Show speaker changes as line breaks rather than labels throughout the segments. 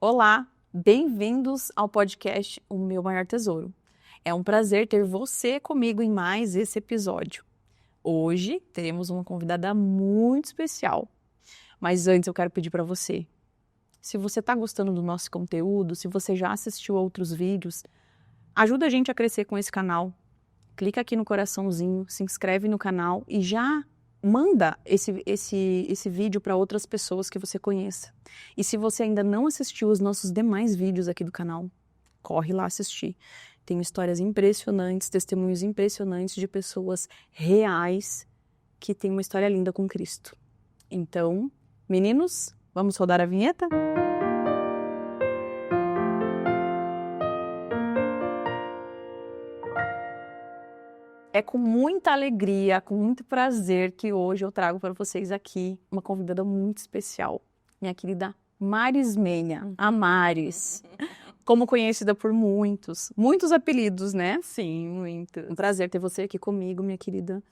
Olá, bem-vindos ao podcast O Meu Maior Tesouro. É um prazer ter você comigo em mais esse episódio. Hoje teremos uma convidada muito especial, mas antes eu quero pedir para você, se você está gostando do nosso conteúdo, se você já assistiu outros vídeos, ajuda a gente a crescer com esse canal. Clica aqui no coraçãozinho, se inscreve no canal e já manda esse vídeo para outras pessoas que você conheça. E se você ainda não assistiu os nossos demais vídeos aqui do canal, corre lá assistir. Tem histórias impressionantes, testemunhos impressionantes de pessoas reais que têm uma história linda com Cristo. Então, meninos, vamos rodar a vinheta? É com muita alegria, com muito prazer que hoje eu trago para vocês aqui uma convidada muito especial, minha querida Marismênia, a Maris, como conhecida por muitos apelidos, né?
Sim, muito.
Um prazer ter você aqui comigo, minha querida.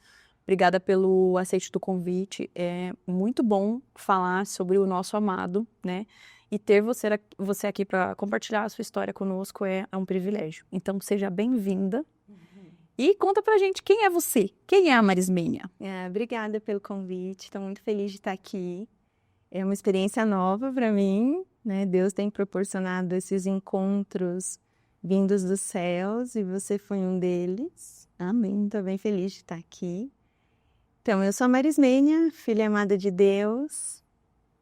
Obrigada pelo aceite do convite. É muito bom falar sobre o nosso amado, né? E ter você aqui para compartilhar a sua história conosco é um privilégio. Então, seja bem-vinda. E conta pra gente quem é você, quem é a Marismênia?
Obrigada pelo convite, estou muito feliz de estar aqui. É uma experiência nova para mim, né? Deus tem proporcionado esses encontros vindos dos céus e você foi um deles. Amém. Estou bem feliz de estar aqui. Então, eu sou a Marismênia, filha amada de Deus.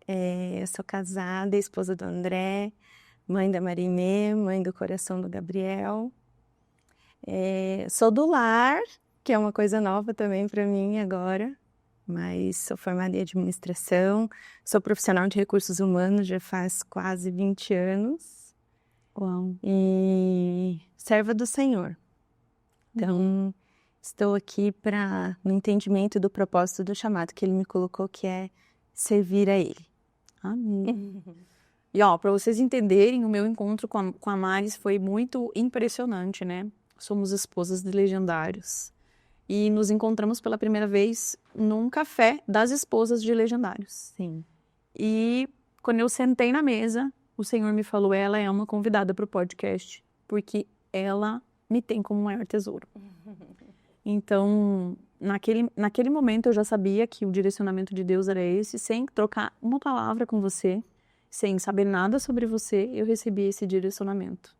Eu sou casada, esposa do André, mãe da Marimê, mãe do coração do Gabriel. Sou do lar, que é uma coisa nova também para mim agora, mas sou formada em administração, sou profissional de recursos humanos já faz quase 20 anos.
Uau.
E serva do Senhor. Então, estou aqui no entendimento do propósito do chamado que Ele me colocou, que é servir a Ele.
Amém. E para vocês entenderem, o meu encontro com a Maris foi muito impressionante, né? Somos esposas de legendários. E nos encontramos pela primeira vez num café das esposas de legendários.
Sim.
E quando eu sentei na mesa, o Senhor me falou, ela é uma convidada para o podcast, porque ela me tem como maior tesouro. Então, naquele momento eu já sabia que o direcionamento de Deus era esse, sem trocar uma palavra com você, sem saber nada sobre você, eu recebi esse direcionamento.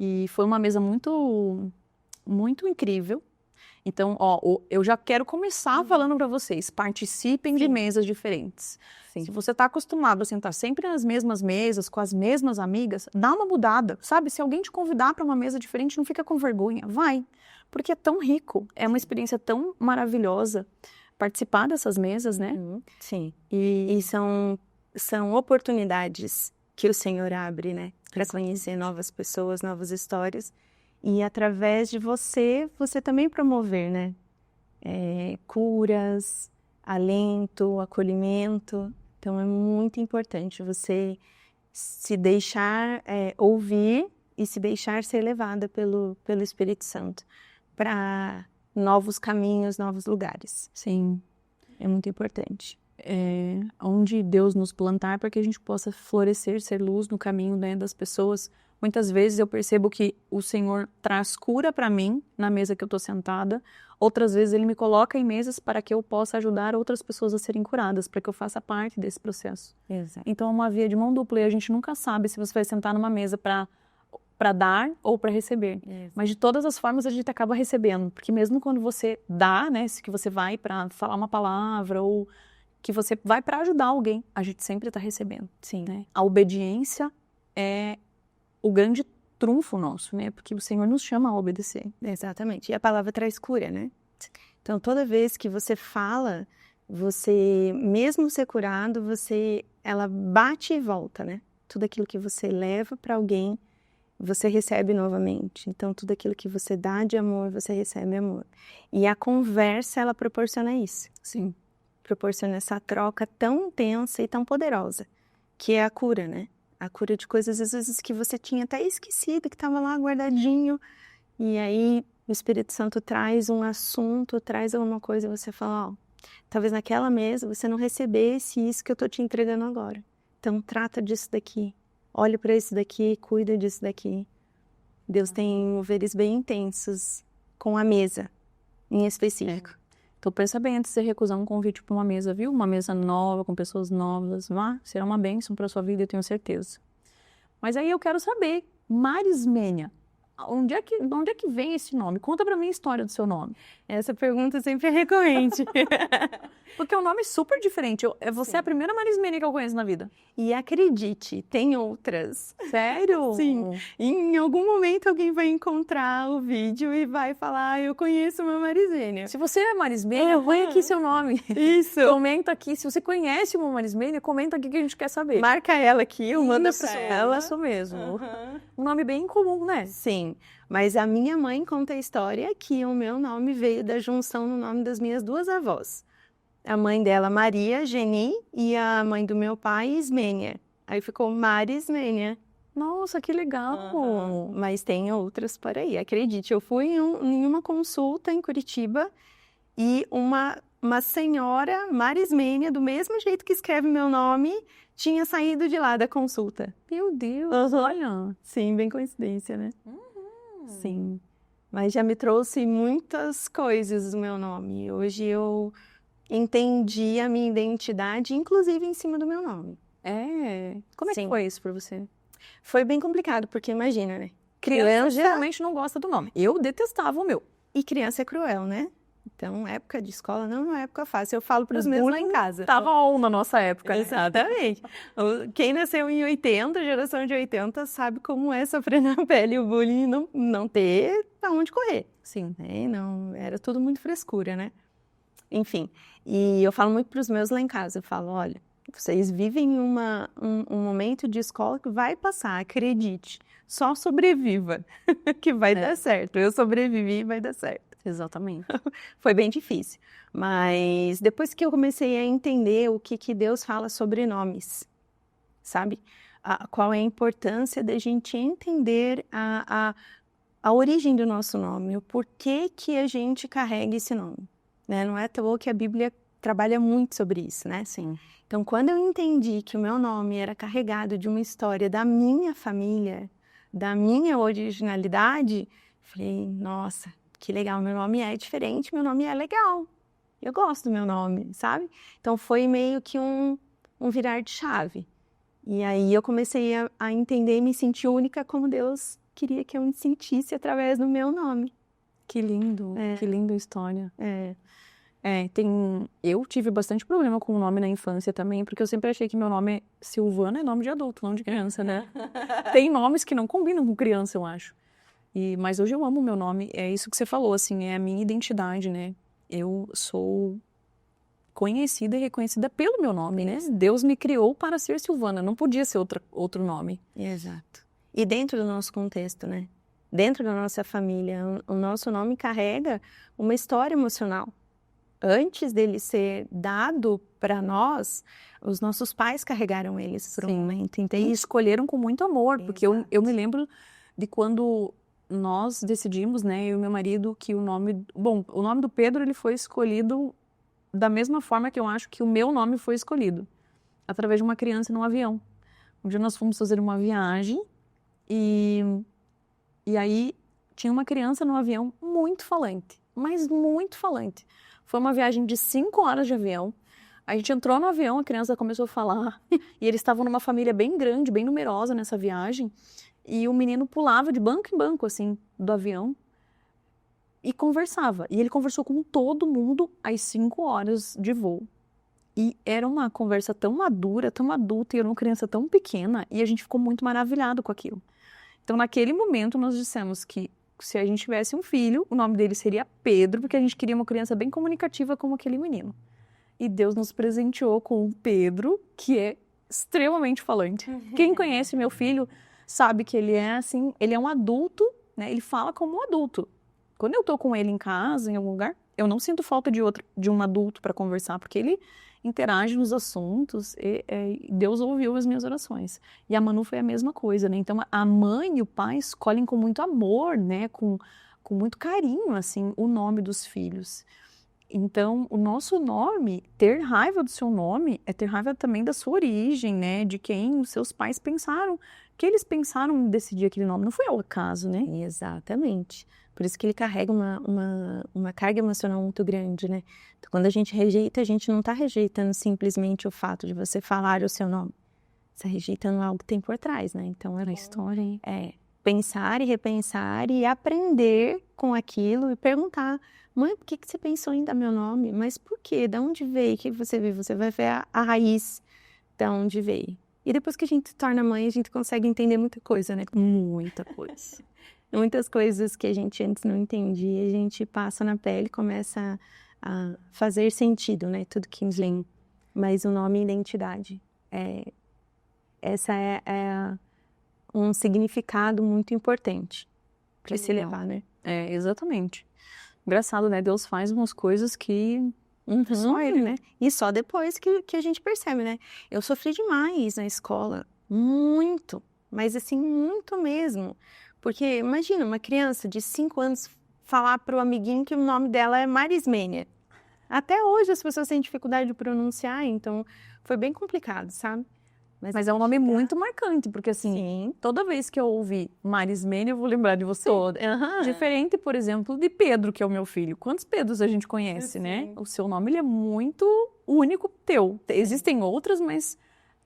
E foi uma mesa muito, muito incrível. Então, eu já quero começar falando para vocês, participem de mesas diferentes.
Sim.
Se você está acostumado a sentar sempre nas mesmas mesas, com as mesmas amigas, dá uma mudada, sabe? Se alguém te convidar para uma mesa diferente, não fica com vergonha, vai. Porque é tão rico, é uma experiência tão maravilhosa participar dessas mesas, né?
Sim, e são oportunidades que o Senhor abre, né? Para conhecer novas pessoas, novas histórias. E através de você também promover, né? Curas, alento, acolhimento. Então é muito importante você se deixar ouvir e se deixar ser levada pelo Espírito Santo para novos caminhos, novos lugares.
Sim.
É muito importante.
Onde Deus nos plantar para que a gente possa florescer, ser luz no caminho, né, das pessoas. Muitas vezes eu percebo que o Senhor traz cura para mim na mesa que eu estou sentada. Outras vezes Ele me coloca em mesas para que eu possa ajudar outras pessoas a serem curadas, para que eu faça parte desse processo.
Exato.
Então é uma via de mão dupla e a gente nunca sabe se você vai sentar numa mesa para dar ou para receber.
Exato.
Mas de todas as formas a gente acaba recebendo, porque mesmo quando você dá, né, que você vai para falar uma palavra ou que você vai para ajudar alguém, a gente sempre está recebendo.
Sim.
Né? A obediência é o grande trunfo nosso, né? Porque o Senhor nos chama a obedecer.
Exatamente. E a palavra traz cura, né? Então, toda vez que você fala, você, mesmo ser curado, ela bate e volta, né? Tudo aquilo que você leva para alguém, você recebe novamente. Então, tudo aquilo que você dá de amor, você recebe amor. E a conversa, ela proporciona isso.
Sim.
Proporciona essa troca tão intensa e tão poderosa, que é a cura, né? A cura de coisas, às vezes, que você tinha até esquecido, que estava lá guardadinho, e aí o Espírito Santo traz um assunto, traz alguma coisa, e você fala, talvez naquela mesa você não recebesse isso que eu estou te entregando agora. Então, trata disso daqui. olha para isso daqui, cuida disso daqui. Deus tem moveres bem intensos com a mesa, em específico.
Então pensa bem antes de você recusar um convite para uma mesa, viu? Uma mesa nova, com pessoas novas, vá, será uma bênção para sua vida, eu tenho certeza. Mas aí eu quero saber, Marismênia, onde é que vem esse nome? Conta para mim a história do seu nome.
Essa pergunta sempre é recorrente.
Porque é um nome super diferente. Você é a primeira Marismênia que eu conheço na vida.
E acredite, tem outras.
Sério?
Sim. Em algum momento alguém vai encontrar o vídeo e vai falar, eu conheço uma Marismênia.
Se você é Marismênia, põe aqui seu nome.
Isso.
Comenta aqui. Se você conhece uma Marismênia, comenta aqui que a gente quer saber.
Marca ela aqui, eu mando pra ela.
Isso mesmo. Um nome bem comum, né?
Sim. Mas a minha mãe conta a história que o meu nome veio da junção no nome das minhas duas avós. A mãe dela, Maria Geni, e a mãe do meu pai, Ismênia. Aí ficou Marismênia.
Nossa, que legal!
Mas tem outras por aí, acredite. Eu fui em uma consulta em Curitiba e uma senhora Marismênia, do mesmo jeito que escreve meu nome, tinha saído de lá da consulta.
Meu Deus, olha!
Sim, bem coincidência, né? Sim. Mas já me trouxe muitas coisas do meu nome. Hoje eu entendi a minha identidade, inclusive em cima do meu nome.
Como é que foi isso pra você?
Foi bem complicado, porque imagina, né?
Criança geralmente não gosta do nome. Eu detestava o meu.
E criança é cruel, né? Então, época de escola não é uma época fácil. Eu falo para os meus lá em casa.
Tava on na nossa época.
Exatamente. Quem nasceu em 80, geração de 80, sabe como é sofrer na pele o bullying e não ter pra onde correr.
Sim.
Não, era tudo muito frescura, né? Enfim, e eu falo muito para os meus lá em casa. Eu falo, olha, vocês vivem um momento de escola que vai passar, acredite. Só sobreviva, que vai dar certo. Eu sobrevivi e vai dar certo.
Exatamente.
Foi bem difícil, mas depois que eu comecei a entender o que Deus fala sobre nomes, sabe? Qual é a importância da gente entender a origem do nosso nome, o porquê que a gente carrega esse nome, né? Não é à toa que a Bíblia trabalha muito sobre isso, né?
Sim.
Então, quando eu entendi que o meu nome era carregado de uma história da minha família, da minha originalidade, falei, nossa, que legal, meu nome é diferente, meu nome é legal. Eu gosto do meu nome, sabe? Então foi meio que um virar de chave. E aí eu comecei a entender e me sentir única como Deus queria que eu me sentisse através do meu nome.
Que lindo, que linda história. Eu tive bastante problema com o nome na infância também, porque eu sempre achei que meu nome Silvana é nome de adulto, não de criança, né? Tem nomes que não combinam com criança, eu acho. Mas hoje eu amo o meu nome, é isso que você falou, assim, é a minha identidade, né? Eu sou conhecida e reconhecida pelo meu nome, né? Deus me criou para ser Silvana, não podia ser outro nome.
Exato. E dentro do nosso contexto, né? Dentro da nossa família, o nosso nome carrega uma história emocional. Antes dele ser dado para nós, os nossos pais carregaram eles por um momento. Então,
e escolheram com muito amor, porque eu me lembro de quando nós decidimos, né, eu e meu marido, que o nome do Pedro, ele foi escolhido da mesma forma que eu acho que o meu nome foi escolhido, através de uma criança num avião. Um dia nós fomos fazer uma viagem e aí tinha uma criança no avião muito falante, mas muito falante. Foi uma viagem de 5 horas de avião. A gente entrou no avião, a criança começou a falar e eles estavam numa família bem grande, bem numerosa nessa viagem. E o menino pulava de banco em banco, assim, do avião e conversava. E ele conversou com todo mundo às 5 horas de voo. E era uma conversa tão madura, tão adulta, e era uma criança tão pequena, e a gente ficou muito maravilhado com aquilo. Então, naquele momento, nós dissemos que se a gente tivesse um filho, o nome dele seria Pedro, porque a gente queria uma criança bem comunicativa como aquele menino. E Deus nos presenteou com o Pedro, que é extremamente falante. Quem conhece meu filho sabe que ele é assim, ele é um adulto, né? Ele fala como um adulto. Quando eu tô com ele em casa, em algum lugar, eu não sinto falta de um adulto para conversar, porque ele interage nos assuntos e Deus ouviu as minhas orações. E a Manu foi a mesma coisa, né? Então, a mãe e o pai escolhem com muito amor, né? Com muito carinho, assim, o nome dos filhos. Então, o nosso nome, ter raiva do seu nome, é ter raiva também da sua origem, né? De quem os seus pais pensaram que eles pensaram em decidir aquele nome? Não foi ao acaso, né?
Exatamente. Por isso que ele carrega uma carga emocional muito grande, né? Então, quando a gente rejeita, a gente não está rejeitando simplesmente o fato de você falar o seu nome. Você está rejeitando algo que tem por trás, né? Então,
A história, hein?
Pensar e repensar e aprender com aquilo e perguntar: mãe, por que você pensou em dar meu nome? Mas por quê? De onde veio? O que você vê? Você vai ver a raiz de onde veio. E depois que a gente se torna mãe, a gente consegue entender muita coisa, né?
Muita coisa.
Muitas coisas que a gente antes não entendia, a gente passa na pele e começa a fazer sentido, né? Tudo que vem. Mas o nome e identidade. Essa é um significado muito importante para se levar, né?
Exatamente. Engraçado, né? Deus faz umas coisas que só ele, né?
E só depois que a gente percebe, né? Eu sofri demais na escola, muito, mas assim, muito mesmo. Porque imagina uma criança de 5 anos falar para o amiguinho que o nome dela é Marismênia. Até hoje as pessoas têm dificuldade de pronunciar, então foi bem complicado, sabe?
Mas é um nome muito marcante, porque assim,
Sim.
toda vez que eu ouvir Marismênia, eu vou lembrar de você.
Uhum.
Diferente, por exemplo, de Pedro, que é o meu filho. Quantos Pedros a gente conhece, né? O seu nome ele é muito único teu. Existem outras, mas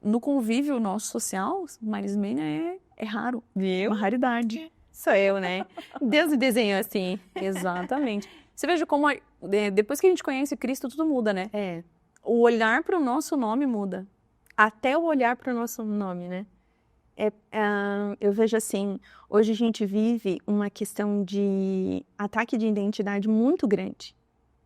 no convívio nosso social, Marismênia é raro.
Viu?
Uma raridade.
Sou eu, né? Deus me desenhou assim.
Exatamente. Você veja como depois que a gente conhece Cristo, tudo muda, né?
É.
O olhar para o nosso nome muda.
Até o olhar para o nosso nome, né? Eu vejo assim, hoje a gente vive uma questão de ataque de identidade muito grande,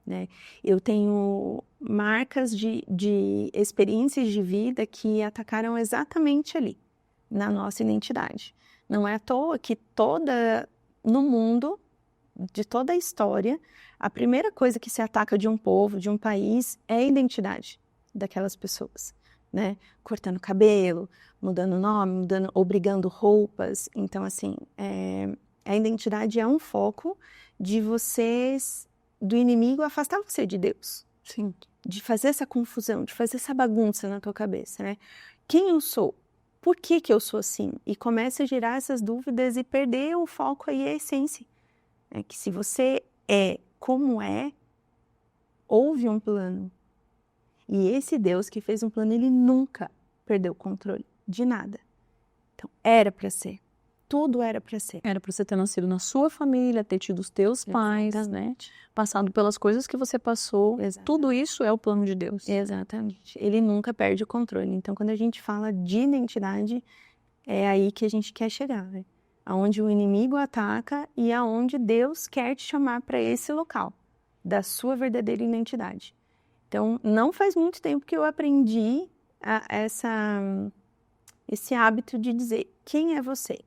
né? Eu tenho marcas de experiências de vida que atacaram exatamente ali, na nossa identidade. Não é à toa que no mundo, de toda a história, a primeira coisa que se ataca de um povo, de um país, é a identidade daquelas pessoas. Né? Cortando cabelo, mudando nome, obrigando roupas. Então, assim, a identidade é um foco de do inimigo afastar você de Deus.
Sim.
De fazer essa confusão, de fazer essa bagunça na tua cabeça, né? Quem eu sou? Por que eu sou assim? E começa a gerar essas dúvidas e perder o foco aí, a essência. É que se você é como houve um plano. E esse Deus que fez um plano, ele nunca perdeu o controle de nada. Então, era para ser. Tudo era para ser.
Era para você ter nascido na sua família, ter tido os teus pais, né? Passado pelas coisas que você passou.
Exatamente.
Tudo isso é o plano de Deus.
Exatamente. Ele nunca perde o controle. Então, quando a gente fala de identidade, é aí que a gente quer chegar, né? Aonde o inimigo ataca e aonde Deus quer te chamar para esse local da sua verdadeira identidade. Então, não faz muito tempo que eu aprendi esse hábito de dizer quem é você.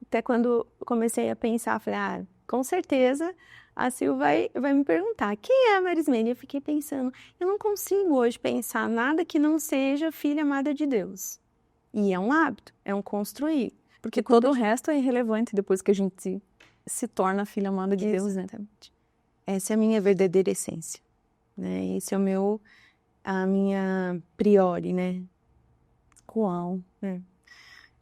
Até quando eu comecei a pensar, falei, com certeza a Sil vai me perguntar, quem é a Marismênia? Eu fiquei pensando, eu não consigo hoje pensar nada que não seja filha amada de Deus. E é um hábito, é um construir.
Porque todo o resto é irrelevante depois que a gente se torna filha amada de Deus, né?
Essa é a minha verdadeira essência. Né? Esse é a minha priori, né?
Uau!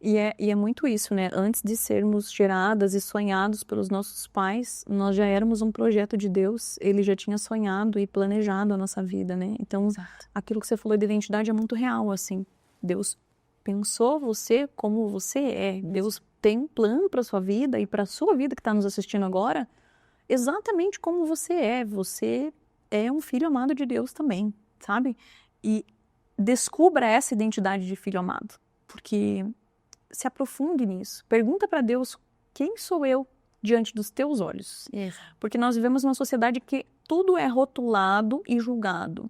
E é muito isso, né? Antes de sermos geradas e sonhados pelos nossos pais, nós já éramos um projeto de Deus. Ele já tinha sonhado e planejado a nossa vida, né? Então, aquilo que você falou de identidade é muito real, assim. Deus pensou você como você é. Deus tem um plano para sua vida e para a sua vida que está nos assistindo agora, exatamente como você é. Você é um filho amado de Deus também, sabe? E descubra essa identidade de filho amado, porque se aprofunde nisso. Pergunta para Deus, quem sou eu diante dos teus olhos? Porque nós vivemos numa sociedade que tudo é rotulado e julgado.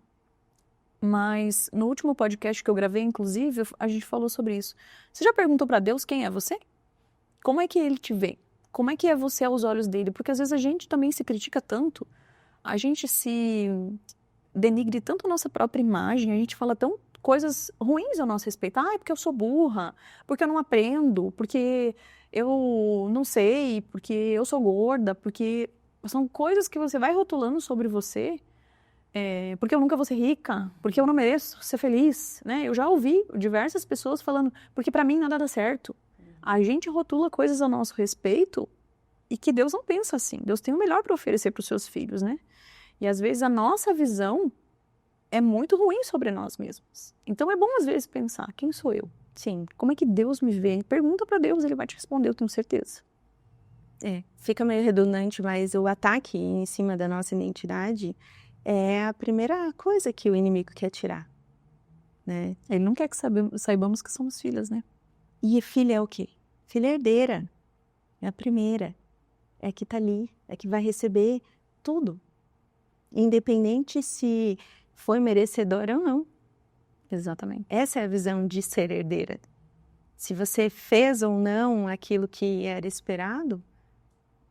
Mas no último podcast que eu gravei, inclusive, a gente falou sobre isso. Você já perguntou para Deus quem é você? Como é que ele te vê? Como é que é você aos olhos dele? Porque às vezes a gente também se critica tanto, a gente se denigre tanto a nossa própria imagem, a gente fala tão coisas ruins a nosso respeito. É porque eu sou burra, porque eu não aprendo, porque eu não sei, porque eu sou gorda, porque são coisas que você vai rotulando sobre você, porque eu nunca vou ser rica, porque eu não mereço ser feliz, né? Eu já ouvi diversas pessoas falando, porque pra mim nada dá certo. A gente rotula coisas a nosso respeito e que Deus não pensa assim. Deus tem o melhor para oferecer para os seus filhos, né? E às vezes a nossa visão é muito ruim sobre nós mesmos. Então é bom às vezes pensar, quem sou eu?
Sim.
Como é que Deus me vê? Pergunta para Deus, ele vai te responder, eu tenho certeza.
Fica meio redundante, mas o ataque em cima da nossa identidade é a primeira coisa que o inimigo quer tirar, né?
Ele não quer que saibamos que somos filhas, né?
E filha é o quê? Filha herdeira. É a primeira. É que tá ali, é que vai receber tudo. Independente se foi merecedora ou não.
Exatamente.
Essa é a visão de ser herdeira. Se você fez ou não aquilo que era esperado,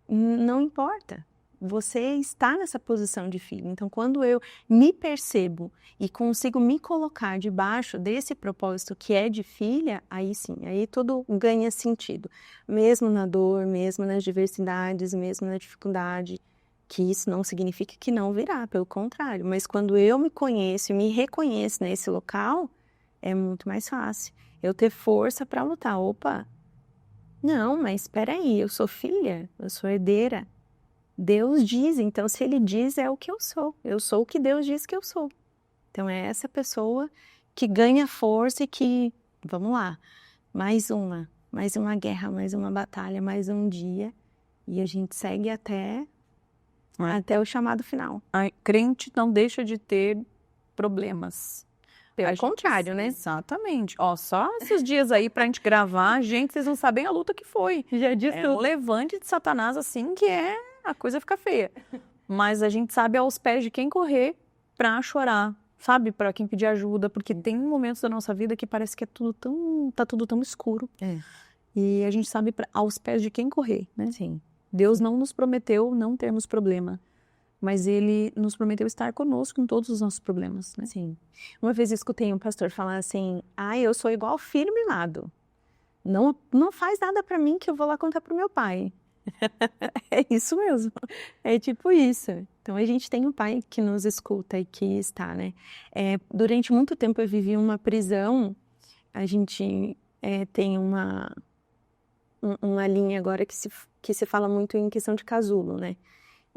não importa. Você está nessa posição de filho. Então, quando eu me percebo e consigo me colocar debaixo desse propósito que é de filha, aí sim, aí tudo ganha sentido. Mesmo na dor, mesmo nas diversidades, mesmo na dificuldade, que isso não significa que não virá, pelo contrário. Mas quando eu me conheço e me reconheço nesse local, é muito mais fácil. Eu ter força para lutar. Opa, não, mas espera aí, eu sou filha, eu sou herdeira. Deus diz, então se ele diz é o que eu sou. Eu sou o que Deus diz que eu sou. Então é essa pessoa que ganha força e que, vamos lá, mais uma guerra, mais uma batalha, mais um dia. E a gente segue até o chamado final.
A crente não deixa de ter problemas.
Pelo contrário, né?
Exatamente. Ó, só esses dias aí pra gente gravar, gente, vocês não sabem a luta que foi.
Já disse
É um levante de Satanás assim que a coisa fica feia. Mas a gente sabe aos pés de quem correr pra chorar, sabe? Pra quem pedir ajuda, porque tem momentos da nossa vida que parece que tá tudo tão escuro. E a gente sabe aos pés de quem correr, né?
Sim.
Deus não nos prometeu não termos problema, mas ele nos prometeu estar conosco em todos os nossos problemas, né?
Sim. Uma vez eu escutei um pastor falar assim, eu sou igual filho mimado. Não faz nada pra mim que eu vou lá contar pro meu pai. É isso mesmo. É tipo isso. Então a gente tem um pai que nos escuta e que está, né? Durante muito tempo eu vivi uma prisão. A gente tem uma linha agora que se fala muito em questão de casulo, né?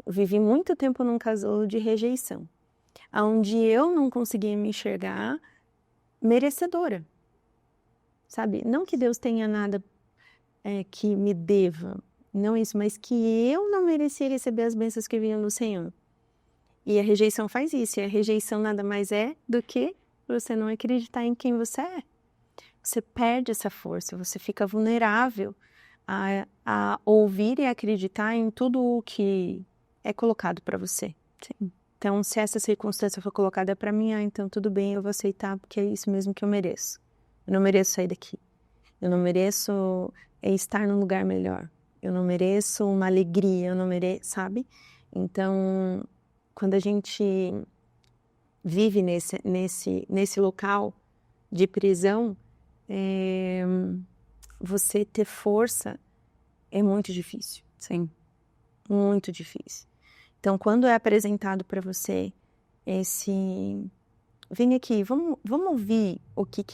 Eu vivi muito tempo num casulo de rejeição, onde eu não conseguia me enxergar merecedora, sabe? Não que Deus tenha nada que me deva, não isso, mas que eu não merecia receber as bênçãos que vinham do Senhor. E a rejeição faz isso, e a rejeição nada mais é do que você não acreditar em quem você é. Você perde essa força, você fica vulnerável a ouvir e acreditar em tudo o que é colocado para você. Sim. Então, se essa circunstância for colocada para mim, então tudo bem, eu vou aceitar, porque é isso mesmo que eu mereço. Eu não mereço sair daqui. Eu não mereço estar num lugar melhor. Eu não mereço uma alegria, eu não mereço, sabe? Então, quando a gente vive nesse local de prisão, você ter força é muito difícil.
Sim.
Muito difícil. Então, quando é apresentado para você vem aqui, vamos ouvir o que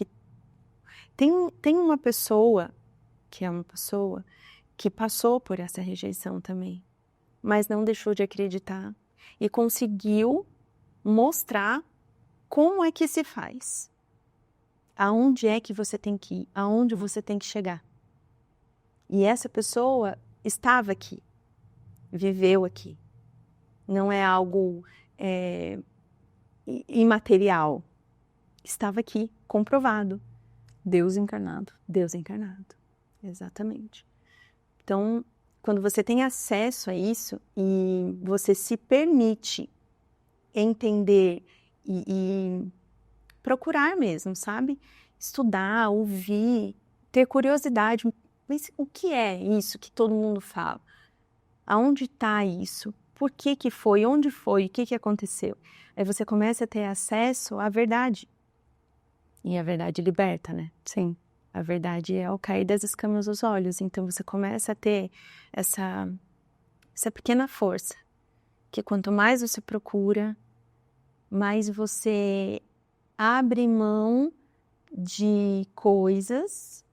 tem uma pessoa que passou por essa rejeição também, mas não deixou de acreditar e conseguiu mostrar como é que se faz. Aonde é que você tem que ir, aonde você tem que chegar. E essa pessoa estava aqui, viveu aqui. Não é algo imaterial. Estava aqui, comprovado.
Deus encarnado.
Deus encarnado, exatamente. Então, quando você tem acesso a isso e você se permite entender e procurar mesmo, sabe? Estudar, ouvir, ter curiosidade. Mas o que é isso que todo mundo fala? Aonde está isso? Por que foi? Onde foi? O que aconteceu? Aí você começa a ter acesso à verdade. E a verdade liberta, né?
Sim.
A verdade é o cair das escamas dos olhos. Então você começa a ter essa pequena força. Que quanto mais você procura, mais você abre mão de coisas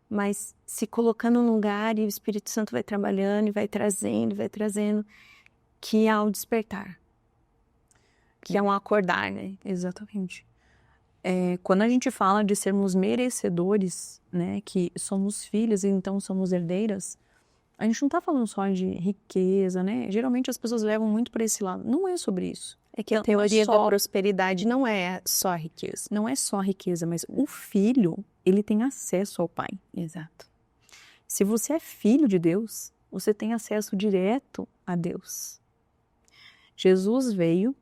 mas se colocando num lugar e o Espírito Santo vai trabalhando e vai trazendo, que é o despertar. Que é um acordar, né?
Exatamente. Quando a gente fala de sermos merecedores, né, que somos filhas e então somos herdeiras, a gente não está falando só de riqueza, né? Geralmente as pessoas levam muito para esse lado. Não é sobre isso.
É que a teoria da prosperidade não é só a riqueza.
Não é só a riqueza, mas o filho, ele tem acesso ao pai.
Exato.
Se você é filho de Deus, você tem acesso direto a Deus. Jesus veio,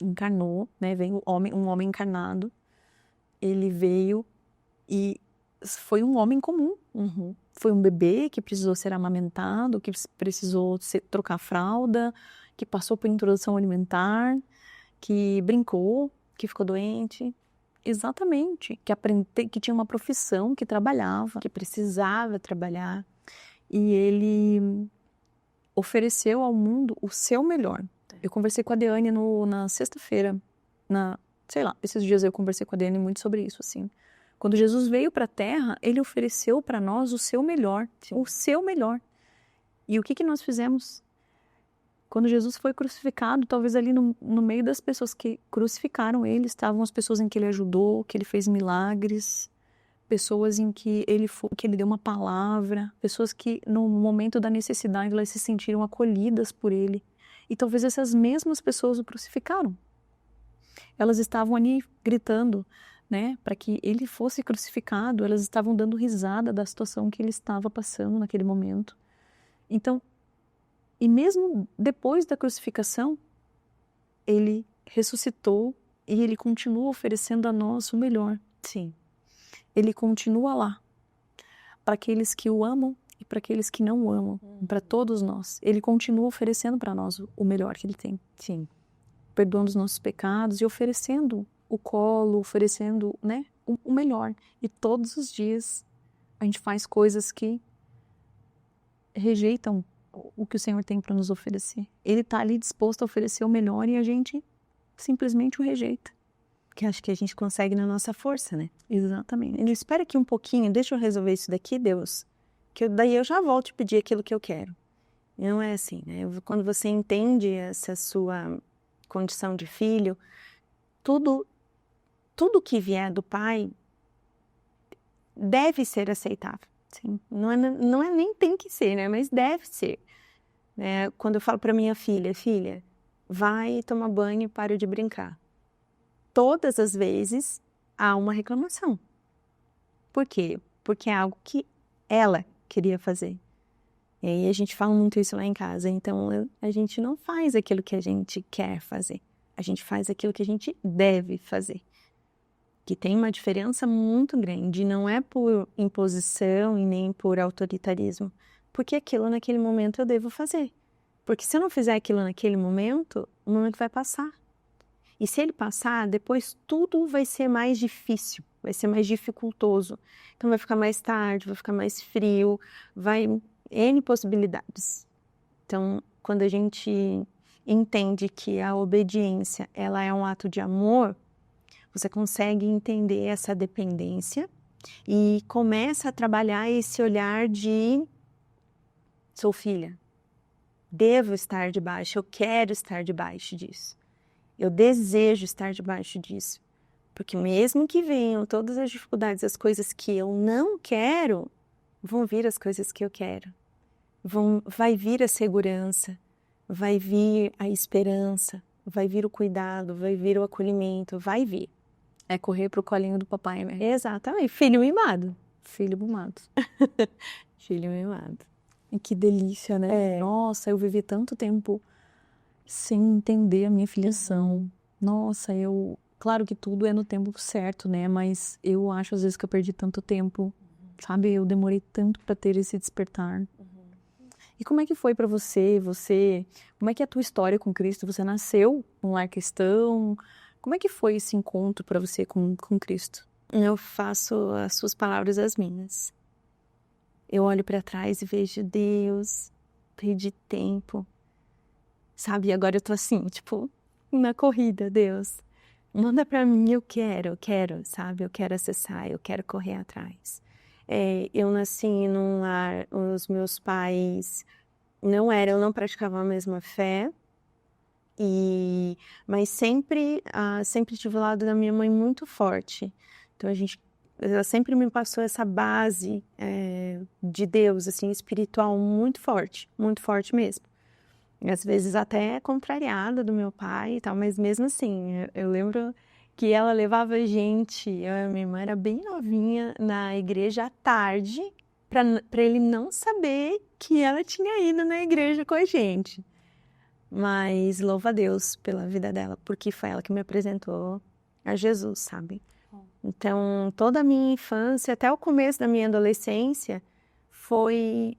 encarnou, né? Veio um homem encarnado. Ele veio e foi um homem comum. Foi um bebê que precisou ser amamentado, que precisou trocar fralda, que passou por introdução alimentar, que brincou, que ficou doente. Exatamente. Que tinha uma profissão, que trabalhava.
Que precisava trabalhar.
E ele ofereceu ao mundo o seu melhor. Eu conversei com a Deane na sexta-feira, sei lá, esses dias eu conversei com a Deane muito sobre isso, assim. Quando Jesus veio para a Terra, ele ofereceu para nós o seu melhor. Sim. O seu melhor. E o que nós fizemos? Quando Jesus foi crucificado, talvez ali no meio das pessoas que crucificaram ele, estavam as pessoas em que ele ajudou, que ele fez milagres, pessoas em que ele deu uma palavra, pessoas que no momento da necessidade elas se sentiram acolhidas por ele. E talvez essas mesmas pessoas o crucificaram. Elas estavam ali gritando, né, para que ele fosse crucificado, elas estavam dando risada da situação que ele estava passando naquele momento. Então, e mesmo depois da crucificação, ele ressuscitou e ele continua oferecendo a nós o melhor.
Sim.
Ele continua lá, para aqueles que o amam e para aqueles que não o amam, para todos nós. Ele continua oferecendo para nós o melhor que ele tem.
Sim.
Perdoando os nossos pecados e oferecendo o colo, oferecendo, né, o melhor. E todos os dias a gente faz coisas que rejeitam o que o Senhor tem para nos oferecer. Ele está ali disposto a oferecer o melhor e a gente simplesmente o rejeita.
Que acho que a gente consegue na nossa força, né?
Exatamente.
Ele espera aqui um pouquinho, deixa eu resolver isso daqui, Deus, que daí eu já volto e pedir aquilo que eu quero. E não é assim, né? Quando você entende essa sua condição de filho, tudo que vier do pai deve ser aceitável. Sim. Não é nem tem que ser, né? Mas deve ser. Né? Quando eu falo para minha filha, vai tomar banho e para de brincar. Todas as vezes há uma reclamação. Por quê? Porque é algo que ela queria fazer. E aí a gente fala muito isso lá em casa. Então a gente não faz aquilo que a gente quer fazer. A gente faz aquilo que a gente deve fazer. Que tem uma diferença muito grande. Não é por imposição e nem por autoritarismo. Porque aquilo naquele momento eu devo fazer. Porque se eu não fizer aquilo naquele momento, o momento vai passar. E se ele passar, depois tudo vai ser mais difícil, vai ser mais dificultoso. Então vai ficar mais tarde, vai ficar mais frio, N possibilidades. Então, quando a gente entende que a obediência, ela é um ato de amor, você consegue entender essa dependência e começa a trabalhar esse olhar de sou filha, devo estar debaixo, eu quero estar debaixo disso. Eu desejo estar debaixo disso. Porque mesmo que venham todas as dificuldades, as coisas que eu não quero, vão vir as coisas que eu quero. Vai vir a segurança, vai vir a esperança, vai vir o cuidado, vai vir o acolhimento, vai vir.
É correr pro colinho do papai, né?
Exatamente. Filho mimado.
Filho mimado.
Filho mimado.
E que delícia, né? Nossa, eu vivi tanto tempo sem entender a minha filiação. Nossa, claro que tudo é no tempo certo, né? Mas eu acho às vezes que eu perdi tanto tempo, sabe? Eu demorei tanto para ter esse despertar. E como é que foi para você? Como é que é a tua história com Cristo? Você nasceu num lar cristão? Como é que foi esse encontro para você com Cristo?
Eu faço as suas palavras as minhas. Eu olho para trás e vejo, Deus, perdi tempo. Sabe, agora eu tô assim, tipo, na corrida, Deus. Manda pra mim, eu quero, sabe? Eu quero acessar, eu quero correr atrás. Eu nasci num lar, os meus pais eu não praticava a mesma fé, mas sempre tive o lado da minha mãe muito forte. Então ela sempre me passou essa base de Deus, assim, espiritual muito forte mesmo. E às vezes até contrariada do meu pai e tal, mas mesmo assim, eu lembro que ela levava a gente, eu e a minha irmã era bem novinha, na igreja à tarde, para ele não saber que ela tinha ido na igreja com a gente. Mas louva a Deus pela vida dela, porque foi ela que me apresentou a Jesus, sabe? Então, toda a minha infância, até o começo da minha adolescência, foi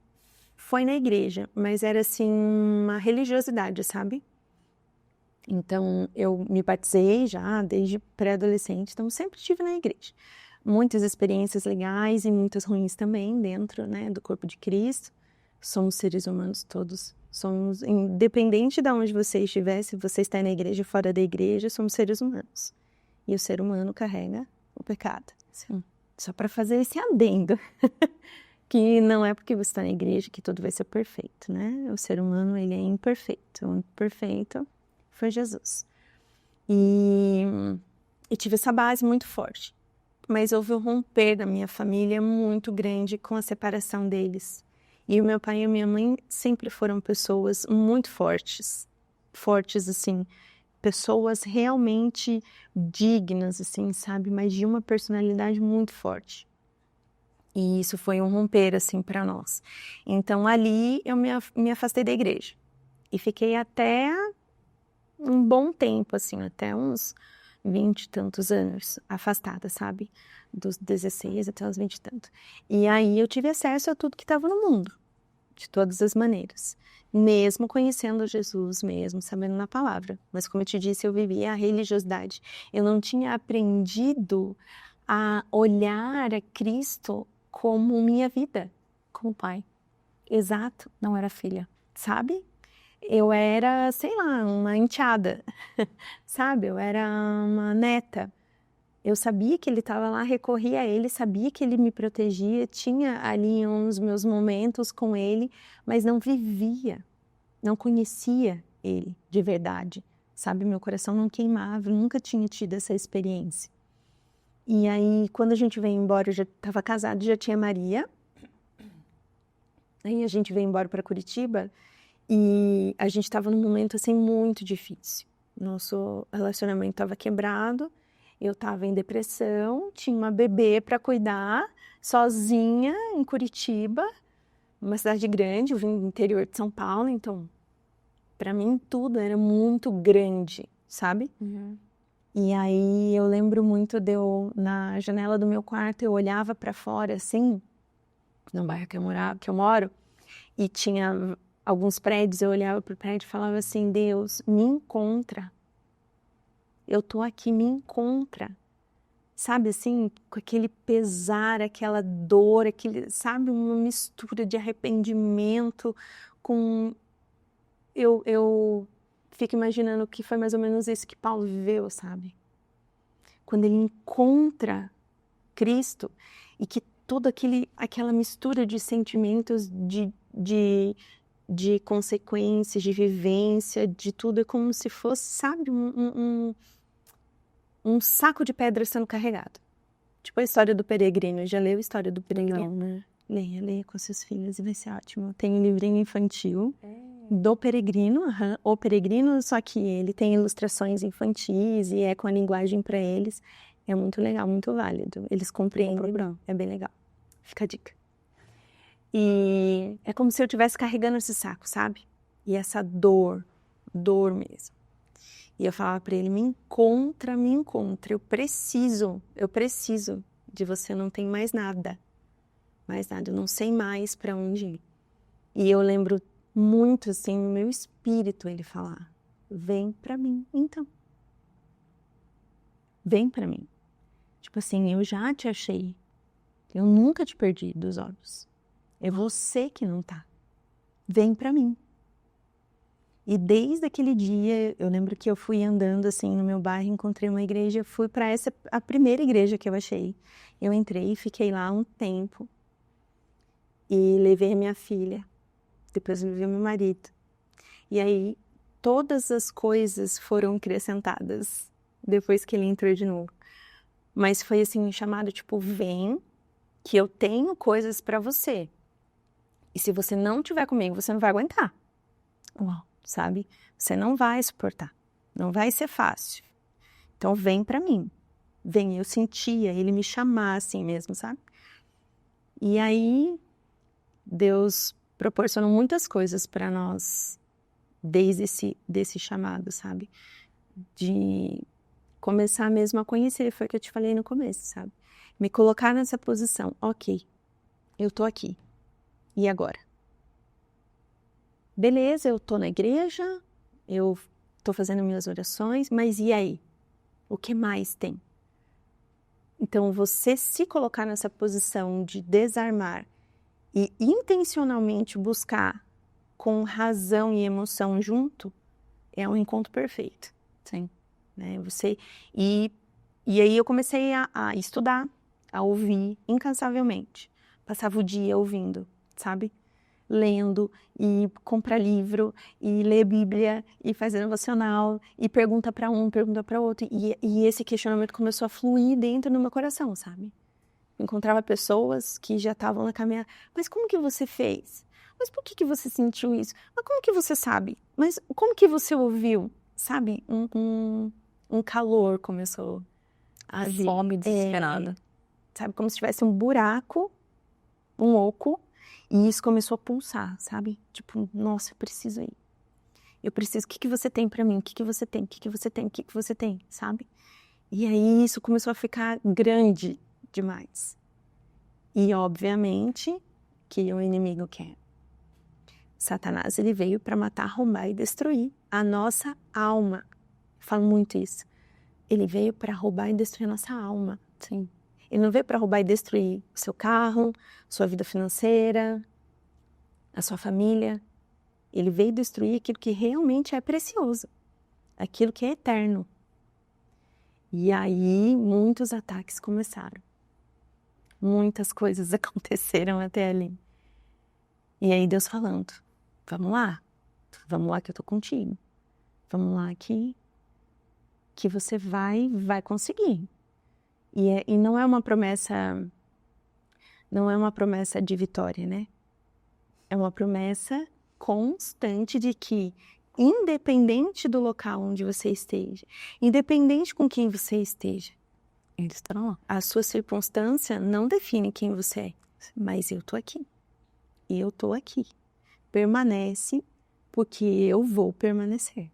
na igreja, mas era assim uma religiosidade, sabe? Então, eu me batizei já desde pré-adolescente, então sempre estive na igreja. Muitas experiências legais e muitas ruins também dentro, né, do corpo de Cristo. Somos seres humanos todos. Somos, independente de onde você estiver, se você está na igreja ou fora da igreja, somos seres humanos. E o ser humano carrega o pecado. Sim. Só para fazer esse adendo. Que não é porque você está na igreja que tudo vai ser perfeito, né? O ser humano, ele é imperfeito. O imperfeito foi Jesus. E tive essa base muito forte. Mas houve um romper da minha família muito grande com a separação deles. E o meu pai e a minha mãe sempre foram pessoas muito fortes. Fortes, assim, pessoas realmente dignas, assim, sabe? Mas de uma personalidade muito forte. E isso foi um romper, assim, para nós. Então, ali eu me afastei da igreja. E fiquei até um bom tempo, assim, até uns 20 e tantos anos afastada, sabe? Dos 16 até os 20 e tanto. E aí eu tive acesso a tudo que estava no mundo, de todas as maneiras. Mesmo conhecendo Jesus, mesmo sabendo na palavra. Mas como eu te disse, eu vivia a religiosidade. Eu não tinha aprendido a olhar a Cristo como minha vida.
Como pai.
Exato.
Não era filha.
Sabe? Eu era, sei lá, uma enteada, sabe? Eu era uma neta. Eu sabia que ele estava lá, recorria a ele, sabia que ele me protegia, tinha ali uns meus momentos com ele, mas não vivia, não conhecia ele de verdade, sabe? Meu coração não queimava, eu nunca tinha tido essa experiência. E aí, quando a gente veio embora, eu já estava casada, já tinha Maria. Aí a gente veio embora para Curitiba. E a gente estava num momento, assim, muito difícil. Nosso relacionamento estava quebrado, eu estava em depressão, tinha uma bebê para cuidar, sozinha, em Curitiba, uma cidade grande, eu vim do interior de São Paulo, então, para mim, tudo era muito grande, sabe?
Uhum.
E aí, eu lembro muito na janela do meu quarto, eu olhava para fora, assim, no bairro que eu moro, e tinha alguns prédios, eu olhava para o prédio e falava assim, Deus, me encontra. Eu tô aqui, me encontra. Sabe assim, com aquele pesar, aquela dor, sabe, uma mistura de arrependimento com... Eu fico imaginando que foi mais ou menos isso que Paulo viveu, sabe? Quando ele encontra Cristo e que toda aquela mistura de sentimentos, de consequências, de vivência, de tudo, é como se fosse, sabe, um saco de pedra sendo carregado. Tipo a história do peregrino. Já leu a história do peregrino, né? Leia com seus filhos e vai ser ótimo. Tem um livrinho infantil do peregrino, o peregrino, só que ele tem ilustrações infantis e é com a linguagem para eles. É muito legal, muito válido. Eles compreendem, é bem legal. Fica a dica. E é como se eu estivesse carregando esse saco, sabe? E essa dor mesmo. E eu falava para ele, me encontra, eu preciso de você, não tem mais nada, eu não sei mais para onde ir. E eu lembro muito, assim, no meu espírito ele falar, vem para mim, então. Vem para mim. Tipo assim, eu já te achei, eu nunca te perdi dos olhos. É você que não tá. Vem para mim. E desde aquele dia, eu lembro que eu fui andando assim no meu bairro, encontrei uma igreja, fui para a primeira igreja que eu achei. Eu entrei e fiquei lá um tempo. e levei a minha filha. Depois levei meu marido. E aí, todas as coisas foram acrescentadas depois que ele entrou de novo. Mas foi assim, um chamado tipo, vem, que eu tenho coisas para você. E se você não estiver comigo, você não vai aguentar.
Uau.
Sabe? Você não vai suportar. Não vai ser fácil. Então, vem para mim. Vem, eu sentia ele me chamar assim mesmo, sabe? E aí, Deus proporcionou muitas coisas para nós desde desse chamado, sabe? De começar mesmo a conhecer, foi o que eu te falei no começo, sabe? Me colocar nessa posição, ok, eu tô aqui, e agora? Beleza, eu tô na igreja, eu tô fazendo minhas orações, mas e aí? O que mais tem? Então, você se colocar nessa posição de desarmar e intencionalmente buscar com razão e emoção junto, é um encontro perfeito.
Sim.
Né? E aí eu comecei a estudar, a ouvir incansavelmente. Passava o dia ouvindo, sabe? Lendo, e comprar livro, e ler Bíblia, e fazer devocional, e pergunta para um, pergunta para outro. E esse questionamento começou a fluir dentro do meu coração, sabe? Encontrava pessoas que já estavam na caminhada. Mas como que você fez? Mas por que você sentiu isso? Mas como que você sabe? Mas como que você ouviu? Sabe? Um calor começou a vir.
Fome desesperada.
Sabe? Como se tivesse um buraco, um oco, e isso começou a pulsar, sabe? Tipo, nossa, eu preciso ir. Eu preciso, o que você tem pra mim? O que você tem? O que você tem? O que você tem? Sabe? E aí isso começou a ficar grande demais. E, obviamente, que o inimigo quer. Satanás, ele veio para matar, roubar e destruir a nossa alma. Eu falo muito isso. Ele veio para roubar e destruir a nossa alma.
Sim.
Ele não veio para roubar e destruir o seu carro, sua vida financeira, a sua família. Ele veio destruir aquilo que realmente é precioso, aquilo que é eterno. E aí, muitos ataques começaram. Muitas coisas aconteceram até ali. E aí Deus falando, vamos lá que eu tô contigo. Vamos lá que você vai conseguir. E não é uma promessa de vitória, né? É uma promessa constante de que, independente do local onde você esteja, independente com quem você esteja,
Eles estarão lá.
a sua circunstância não define quem você é, mas eu tô aqui. E eu tô aqui. Permanece, porque eu vou permanecer.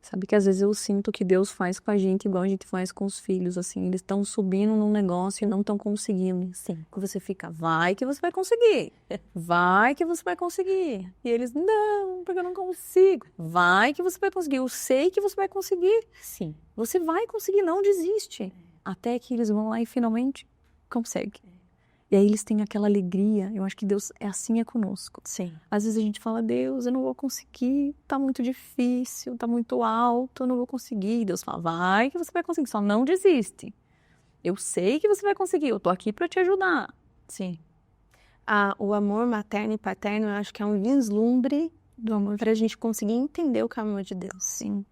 Sabe que às vezes eu sinto que Deus faz com a gente igual a gente faz com os filhos, assim. Eles estão subindo num negócio e não estão conseguindo.
Sim.
Que você fica, vai que você vai conseguir. Vai que você vai conseguir. E eles, não, porque eu não consigo. Vai que você vai conseguir. Eu sei que você vai conseguir.
Sim.
Você vai conseguir, não desiste. Até que eles vão lá e finalmente conseguem. E aí eles têm aquela alegria. Eu acho que Deus é assim conosco.
Sim.
Às vezes a gente fala, Deus, eu não vou conseguir, tá muito difícil, tá muito alto, eu não vou conseguir. E Deus fala, vai que você vai conseguir, só não desiste. Eu sei que você vai conseguir, eu tô aqui para te ajudar.
Sim. O amor materno e paterno, eu acho que é um vislumbre
Do amor.
para a gente conseguir entender o que é o amor de Deus.
Sim.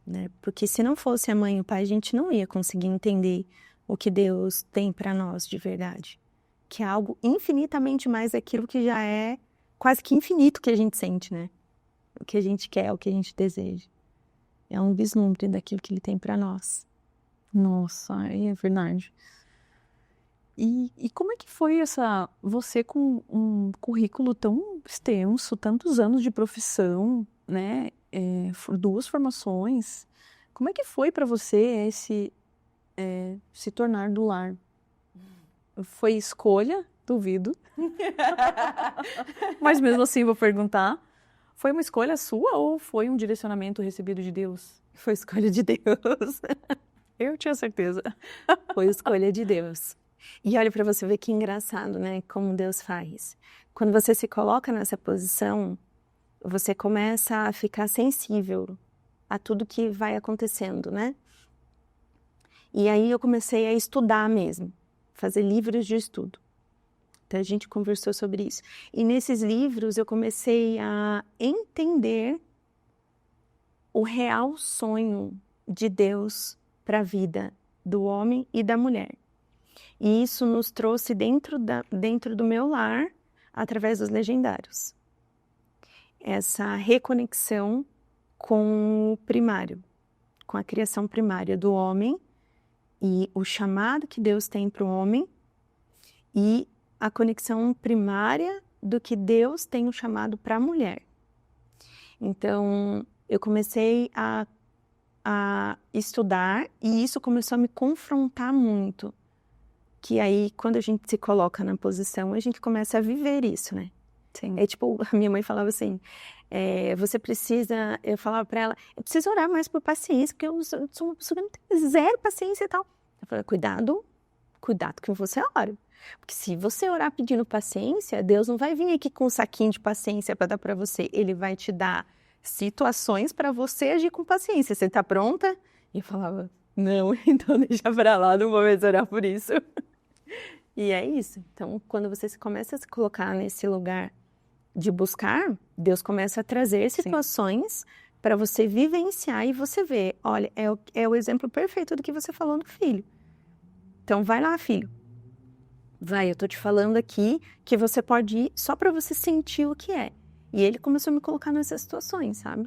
Né? Porque se não fosse a mãe e o pai, a gente não ia conseguir entender o que Deus tem para nós de verdade. Que é algo infinitamente mais daquilo que já é quase que infinito que a gente sente, né? O que a gente quer, o que a gente deseja. É um vislumbre daquilo que Ele tem para nós.
Nossa, é verdade. E como é que foi você com um currículo tão extenso, tantos anos de profissão, né? 2 formações. Como é que foi para você se tornar do lar? Foi escolha? Duvido. Mas mesmo assim vou perguntar. Foi uma escolha sua ou foi um direcionamento recebido de Deus?
Foi escolha de Deus.
Eu tinha certeza.
Foi escolha de Deus. E olha para você ver que engraçado, né? Como Deus faz. Quando você se coloca nessa posição, você começa a ficar sensível a tudo que vai acontecendo, né? E aí eu comecei a estudar mesmo, fazer livros de estudo. Até a gente conversou sobre isso. E nesses livros eu comecei a entender o real sonho de Deus para a vida do homem e da mulher. E isso nos trouxe dentro do meu lar, através dos legendários. Essa reconexão com o primário, com a criação primária do homem e o chamado que Deus tem para o homem e a conexão primária do que Deus tem o chamado para a mulher. Então, eu comecei a estudar e isso começou a me confrontar muito. Que aí, quando a gente se coloca na posição, a gente começa a viver isso, né?
Sim.
É tipo, a minha mãe falava assim, eu falava pra ela, eu preciso orar mais por paciência, porque eu sou uma pessoa que não tem zero paciência e tal. Eu falei, cuidado com você ora. Porque se você orar pedindo paciência, Deus não vai vir aqui com um saquinho de paciência para dar para você. Ele vai te dar situações para você agir com paciência. Você tá pronta? E eu falava, não, então deixa pra lá, não vou mais orar por isso. E é isso. Então, quando você começa a se colocar nesse lugar de buscar, Deus começa a trazer situações para você vivenciar e você ver, olha, é o exemplo perfeito do que você falou no filho. Então, vai lá, filho. Vai, eu tô te falando aqui que você pode ir só para você sentir o que é. E ele começou a me colocar nessas situações, sabe?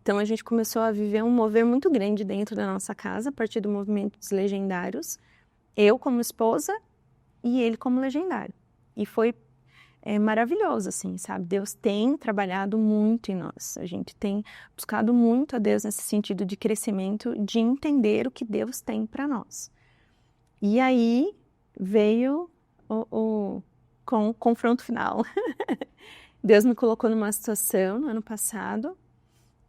Então, a gente começou a viver um mover muito grande dentro da nossa casa, a partir do movimento dos legendários. Eu como esposa e ele como legendário. E foi maravilhoso, assim, sabe? Deus tem trabalhado muito em nós. A gente tem buscado muito a Deus nesse sentido de crescimento, de entender o que Deus tem para nós. E aí veio com o confronto final. Deus me colocou numa situação no ano passado,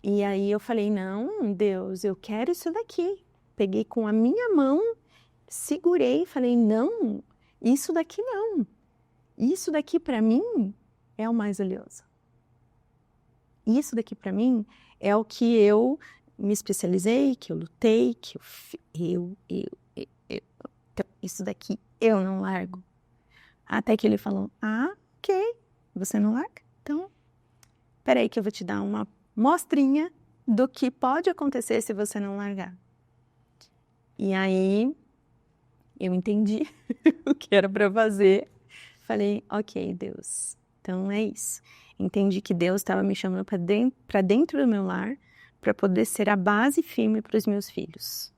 e aí eu falei, não, Deus, eu quero isso daqui. Peguei com a minha mão, segurei e falei, não, isso daqui não. Isso daqui para mim é o mais valioso. Isso daqui para mim é o que eu me especializei, que eu lutei, que eu. Então, isso daqui eu não largo. Até que ele falou, ok, você não larga? Então, peraí que eu vou te dar uma mostrinha do que pode acontecer se você não largar. E aí, eu entendi o que era para fazer. Falei, ok, Deus, então é isso. Entendi que Deus estava me chamando para dentro do meu lar para poder ser a base firme para os meus filhos.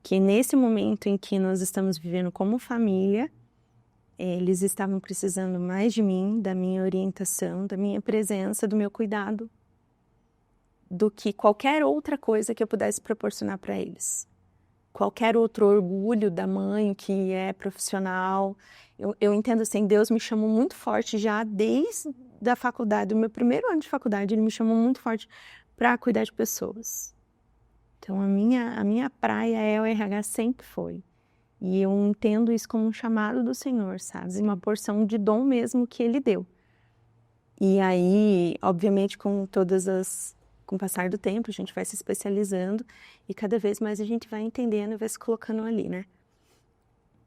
Que nesse momento em que nós estamos vivendo como família, eles estavam precisando mais de mim, da minha orientação, da minha presença, do meu cuidado, do que qualquer outra coisa que eu pudesse proporcionar para eles. Qualquer outro orgulho da mãe que é profissional. Eu entendo assim, Deus me chamou muito forte já desde a faculdade, o meu primeiro ano de faculdade, ele me chamou muito forte para cuidar de pessoas. Então, a minha praia é o RH, sempre foi. E eu entendo isso como um chamado do Senhor, sabe? Uma porção de dom mesmo que Ele deu. E aí, obviamente, com o passar do tempo, a gente vai se especializando e cada vez mais a gente vai entendendo e vai se colocando ali, né?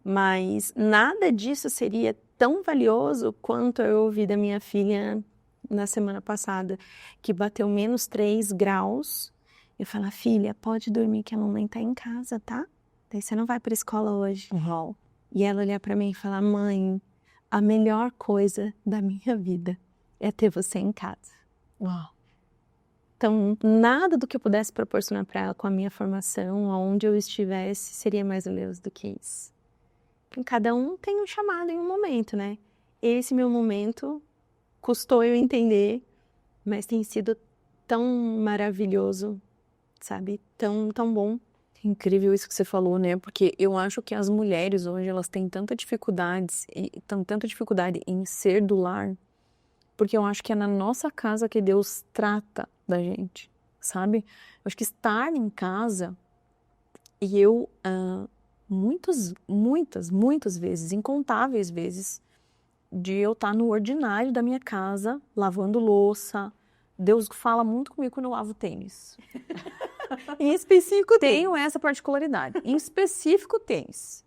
Mas nada disso seria tão valioso quanto eu ouvi da minha filha na semana passada, que bateu -3 graus. Eu falo, filha, pode dormir que a mamãe tá em casa, tá? Daí você não vai pra escola hoje.
Uhum.
E ela olhar pra mim e falar, mãe, a melhor coisa da minha vida é ter você em casa.
Uau.
Então, nada do que eu pudesse proporcionar para ela com a minha formação, aonde eu estivesse, seria mais valioso do que isso. Então, cada um tem um chamado em um momento, né? Esse meu momento custou eu entender, mas tem sido tão maravilhoso, sabe? Tão bom.
Incrível isso que você falou, né? Porque eu acho que as mulheres hoje, elas têm tanta dificuldade em ser do lar, porque eu acho que é na nossa casa que Deus trata da gente, sabe? Eu acho que estar em casa, e eu muitas vezes, incontáveis vezes, de eu estar no ordinário da minha casa, lavando louça. Deus fala muito comigo quando eu lavo tênis.
Em específico,
Tenho essa particularidade. Em específico, tênis.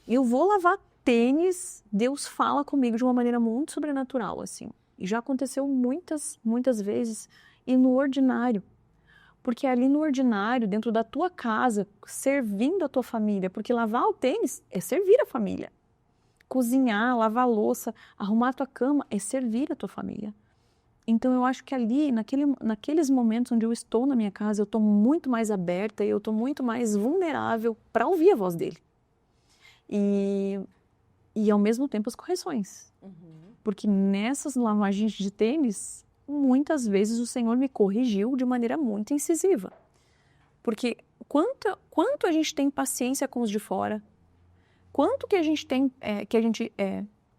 Eu vou lavar tênis, Deus fala comigo de uma maneira muito sobrenatural, assim. E já aconteceu muitas, muitas vezes, e no ordinário. Porque ali no ordinário, dentro da tua casa, servindo a tua família, porque lavar o tênis é servir a família. Cozinhar, lavar a louça, arrumar a tua cama é servir a tua família. Então eu acho que ali, naqueles momentos onde eu estou na minha casa, eu estou muito mais aberta e eu estou muito mais vulnerável para ouvir a voz dele. E ao mesmo tempo as correções. Porque nessas lavagens de tênis, muitas vezes o Senhor me corrigiu de maneira muito incisiva. Porque quanto a gente tem paciência com os de fora, quanto que a gente tem,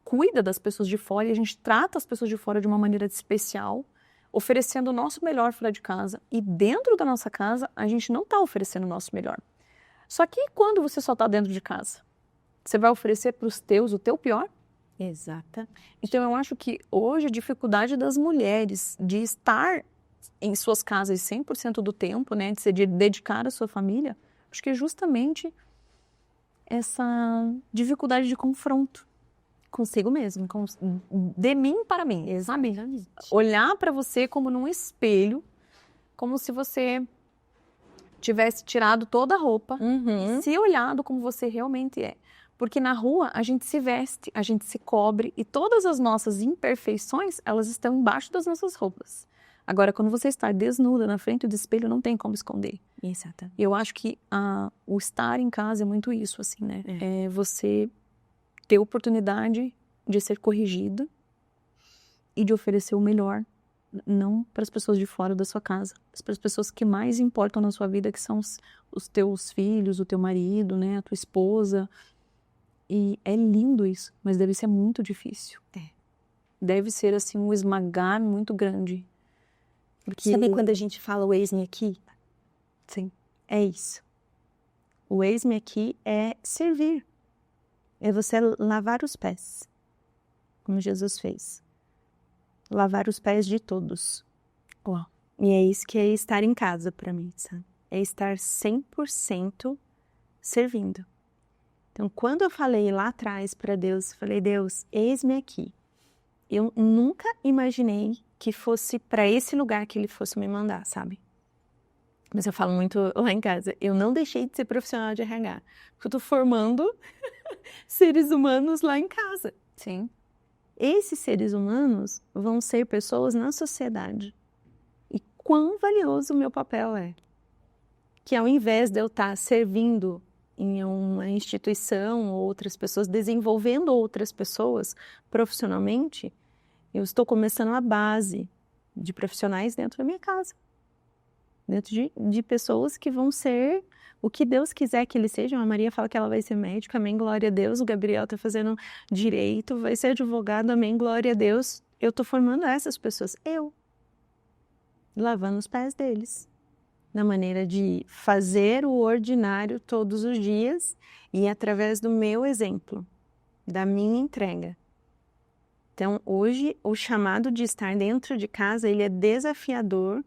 cuida das pessoas de fora e a gente trata as pessoas de fora de uma maneira especial, oferecendo o nosso melhor fora de casa. E dentro da nossa casa, a gente não está oferecendo o nosso melhor. Só que quando você só está dentro de casa? Você vai oferecer para os teus o teu pior?
Exata.
Então, eu acho que hoje a dificuldade das mulheres de estar em suas casas 100% do tempo, né, de dedicar a sua família, acho que é justamente essa dificuldade de confronto consigo mesmo, de mim para mim, sabe? Olhar para você como num espelho, como se você tivesse tirado toda a roupa e se olhado como você realmente é. Porque na rua a gente se veste, a gente se cobre e todas as nossas imperfeições, elas estão embaixo das nossas roupas. Agora, quando você está desnuda na frente do espelho, não tem como esconder.
Exato.
Eu acho que o estar em casa é muito isso, assim, né? É você ter oportunidade de ser corrigido e de oferecer o melhor, não para as pessoas de fora da sua casa, mas para as pessoas que mais importam na sua vida, que são os teus filhos, o teu marido, né? A tua esposa. E é lindo isso, mas deve ser muito difícil. Deve ser, assim, um esmagar muito grande.
Porque... Sabe quando a gente fala o eis-me aqui?
Sim.
É isso. O eis-me aqui é servir. É você lavar os pés, como Jesus fez. Lavar os pés de todos.
Uau.
E é isso que é estar em casa para mim, sabe? É estar 100% servindo. Então, quando eu falei lá atrás para Deus, falei, Deus, eis-me aqui. Eu nunca imaginei que fosse para esse lugar que Ele fosse me mandar, sabe? Mas eu falo muito lá em casa, eu não deixei de ser profissional de RH, porque eu tô formando seres humanos lá em casa.
Sim.
Esses seres humanos vão ser pessoas na sociedade. E quão valioso o meu papel é. Que ao invés de eu estar servindo em uma instituição ou outras pessoas, desenvolvendo outras pessoas profissionalmente, eu estou começando a base de profissionais dentro da minha casa. Dentro de pessoas que vão ser o que Deus quiser que eles sejam. A Maria fala que ela vai ser médica, amém, glória a Deus. O Gabriel está fazendo direito, vai ser advogado, amém, glória a Deus. Eu estou formando essas pessoas, lavando os pés deles. Na maneira de fazer o ordinário todos os dias e através do meu exemplo, da minha entrega. Então, hoje, o chamado de estar dentro de casa, ele é desafiador.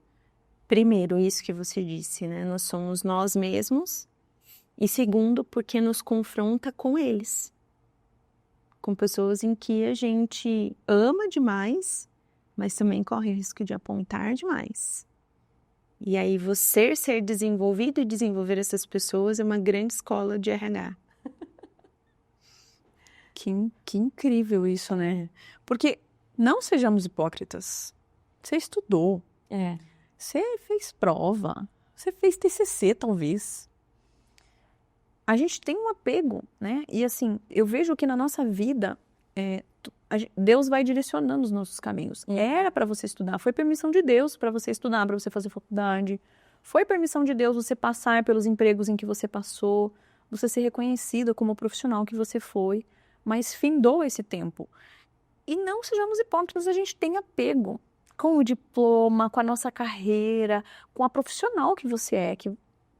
Primeiro, isso que você disse, né? Nós somos nós mesmos. E segundo, porque nos confronta com eles. Com pessoas em que a gente ama demais, mas também corre o risco de apontar demais. E aí você ser desenvolvido e desenvolver essas pessoas é uma grande escola de RH.
Que incrível isso, né? Porque não sejamos hipócritas. Você estudou. Você fez prova. Você fez TCC, talvez. A gente tem um apego, né? E assim, eu vejo que na nossa vida, Deus vai direcionando os nossos caminhos. Era para você estudar, foi permissão de Deus para você estudar, para você fazer faculdade. Foi permissão de Deus você passar pelos empregos em que você passou, você ser reconhecida como profissional que você foi, mas findou esse tempo. E não sejamos hipócritas, a gente tem apego com o diploma, com a nossa carreira, com a profissional que você é,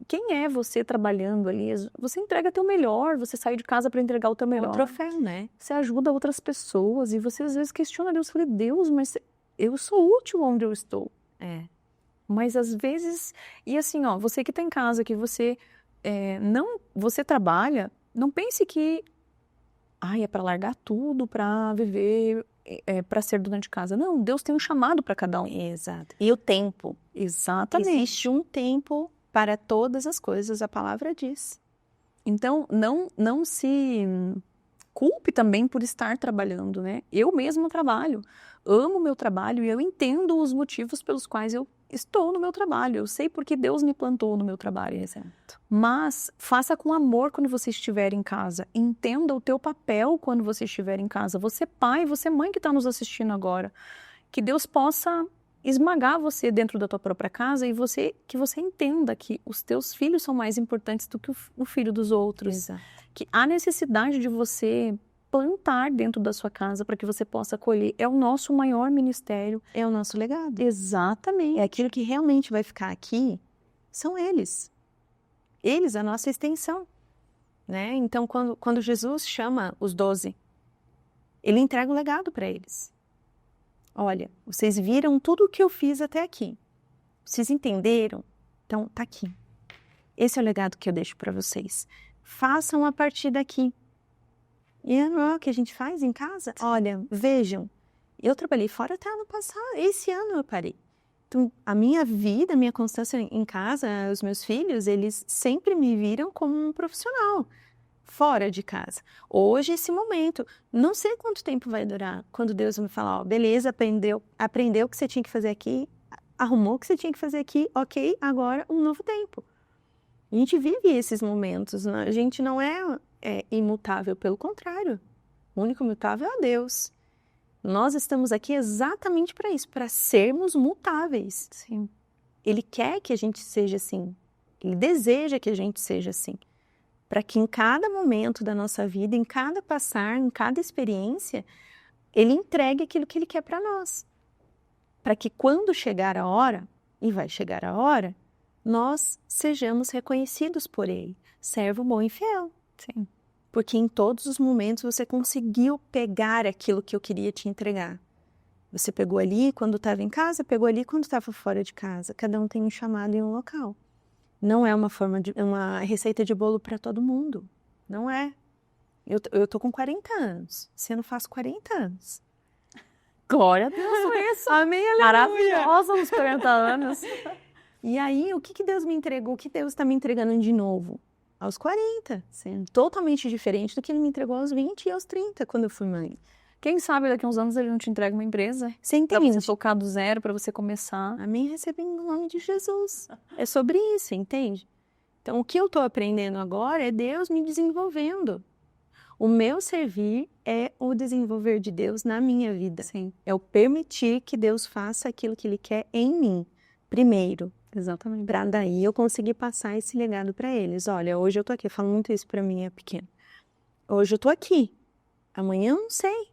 quem é você trabalhando ali? Você entrega teu melhor, você sai de casa para entregar o teu melhor.
É um troféu, né?
Você ajuda outras pessoas e você às vezes questiona Deus. Eu falei, Deus, mas eu sou útil onde eu estou. Mas às vezes... E assim, ó, você que está em casa, que você você trabalha, não pense que ai, é para largar tudo, para viver, para ser dona de casa. Não, Deus tem um chamado para cada um.
Exato. E o tempo.
Exatamente.
Existe um tempo para todas as coisas, a palavra diz.
Então, não se culpe também por estar trabalhando, né? Eu mesma trabalho, amo o meu trabalho e eu entendo os motivos pelos quais eu estou no meu trabalho. Eu sei porque Deus me plantou no meu trabalho.
Exato.
Mas faça com amor quando você estiver em casa. Entenda o teu papel quando você estiver em casa. Você pai, você mãe que está nos assistindo agora. Que Deus possa esmagar você dentro da tua própria casa e que você entenda que os teus filhos são mais importantes do que o filho dos outros.
Exato.
Que há necessidade de você plantar dentro da sua casa para que você possa colher. É o nosso maior ministério.
É o nosso legado.
Exatamente.
É aquilo que realmente vai ficar aqui, são eles. Eles, a nossa extensão. Né? Então, quando Jesus chama os 12, ele entrega o legado para eles. Olha, vocês viram tudo o que eu fiz até aqui. Vocês entenderam? Então, tá aqui. Esse é o legado que eu deixo para vocês. Façam a partir daqui. E é o que a gente faz em casa. Olha, vejam, eu trabalhei fora até ano passado. Esse ano eu parei. Então, a minha vida, a minha constância em casa, os meus filhos, eles sempre me viram como um profissional. Fora de casa. Hoje, esse momento, não sei quanto tempo vai durar. Quando Deus me falar, ó, beleza, aprendeu o que você tinha que fazer aqui, arrumou o que você tinha que fazer aqui, ok, agora um novo tempo. A gente vive esses momentos, né? A gente não é imutável, pelo contrário. O único imutável é Deus. Nós estamos aqui exatamente para isso, para sermos mutáveis.
Sim.
Ele quer que a gente seja assim. Ele deseja que a gente seja assim. Para que em cada momento da nossa vida, em cada passar, em cada experiência, ele entregue aquilo que ele quer para nós. Para que quando chegar a hora, e vai chegar a hora, nós sejamos reconhecidos por ele. Servo bom e fiel.
Sim.
Porque em todos os momentos você conseguiu pegar aquilo que eu queria te entregar. Você pegou ali quando estava em casa, pegou ali quando estava fora de casa. Cada um tem um chamado em um local. Não é uma receita de bolo para todo mundo. Não é. Eu tô com 40 anos. Esse ano faço 40 anos.
Glória a Deus por isso.
Amém, aleluia.
Maravilhosa nos 40 anos.
E aí, o que Deus me entregou? O que Deus está me entregando de novo? Aos 40.
Sim.
Totalmente diferente do que ele me entregou aos 20 e aos 30, quando eu fui mãe.
Quem sabe daqui a uns anos ele não te entrega uma empresa?
Você
Para
entende?
você focar do zero, para você começar.
Amém, recebi no nome de Jesus. É sobre isso, entende? Então, o que eu estou aprendendo agora é Deus me desenvolvendo. O meu servir é o desenvolver de Deus na minha vida.
Sim.
É o permitir que Deus faça aquilo que Ele quer em mim, primeiro.
Exatamente.
Para daí eu conseguir passar esse legado para eles. Olha, hoje eu tô aqui, eu falo muito isso para minha pequena. Hoje eu tô aqui. Amanhã eu não sei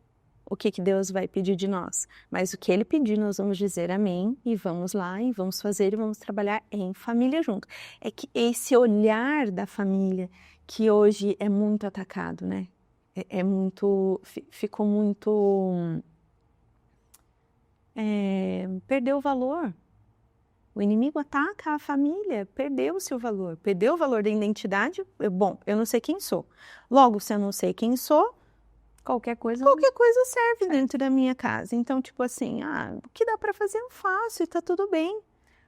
o que Deus vai pedir de nós. Mas o que Ele pedir, nós vamos dizer amém e vamos lá e vamos fazer e vamos trabalhar em família junto. É que esse olhar da família que hoje é muito atacado, né? Ficou muito... perdeu o valor. O inimigo ataca a família, perdeu o seu valor, perdeu o valor da identidade. Bom, eu não sei quem sou. Logo, se eu não sei quem sou,
Qualquer coisa
serve dentro da minha casa. Então, tipo assim, o que dá para fazer eu faço e tá tudo bem.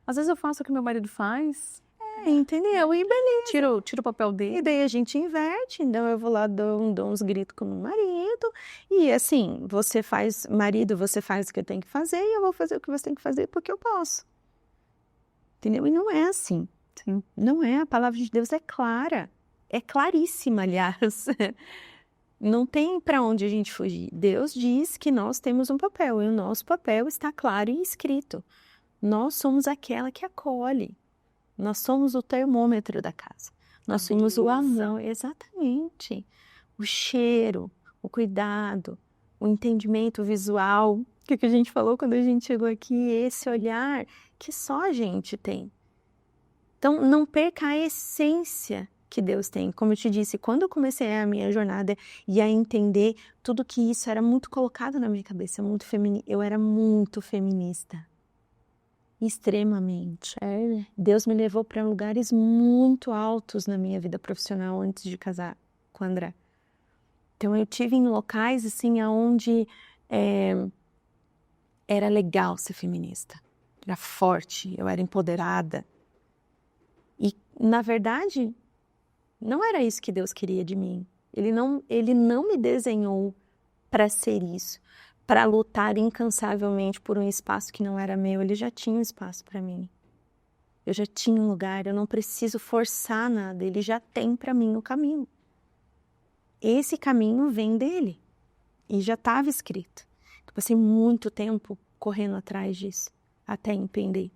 Às vezes eu faço o que meu marido faz.
Entendeu? E beleza.
Tiro o papel dele.
E daí a gente inverte, então eu vou lá, dou uns gritos com o meu marido. E assim, você faz o que eu tenho que fazer e eu vou fazer o que você tem que fazer porque eu posso. Entendeu? E não é assim.
Sim.
Não é. A palavra de Deus é clara. É claríssima, aliás. Não tem para onde a gente fugir. Deus diz que nós temos um papel e o nosso papel está claro e escrito. Nós somos aquela que acolhe. Nós somos o termômetro da casa. Nós somos o amor. Exatamente. O cheiro, o cuidado, o entendimento visual. O que a gente falou quando a gente chegou aqui? Esse olhar que só a gente tem. Então, não perca a essência que Deus tem. Como eu te disse, quando eu comecei a minha jornada e a entender tudo que isso era muito colocado na minha cabeça, eu era muito feminista. Extremamente. Deus me levou para lugares muito altos na minha vida profissional antes de casar com o André. Então, eu tive em locais, assim, onde era legal ser feminista. Era forte, eu era empoderada. E, na verdade, não era isso que Deus queria de mim. Ele não me desenhou para ser isso, para lutar incansavelmente por um espaço que não era meu. Ele já tinha um espaço para mim. Eu já tinha um lugar, eu não preciso forçar nada. Ele já tem para mim o caminho. Esse caminho vem dele. E já estava escrito. Eu passei muito tempo correndo atrás disso, até entender.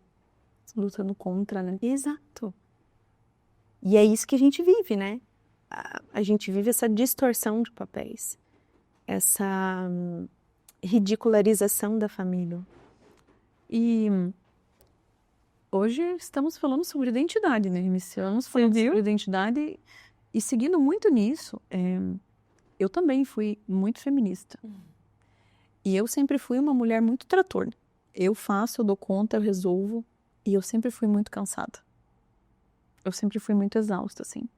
Lutando contra, né?
Exato. E é isso que a gente vive, né? A gente vive essa distorção de papéis. Essa ridicularização da família.
E hoje estamos falando sobre identidade, né? Iniciamos falando sobre identidade e seguindo muito nisso, eu também fui muito feminista. E eu sempre fui uma mulher muito trator. Eu faço, eu dou conta, eu resolvo. E eu sempre fui muito cansada. Eu sempre fui muito exausta, assim.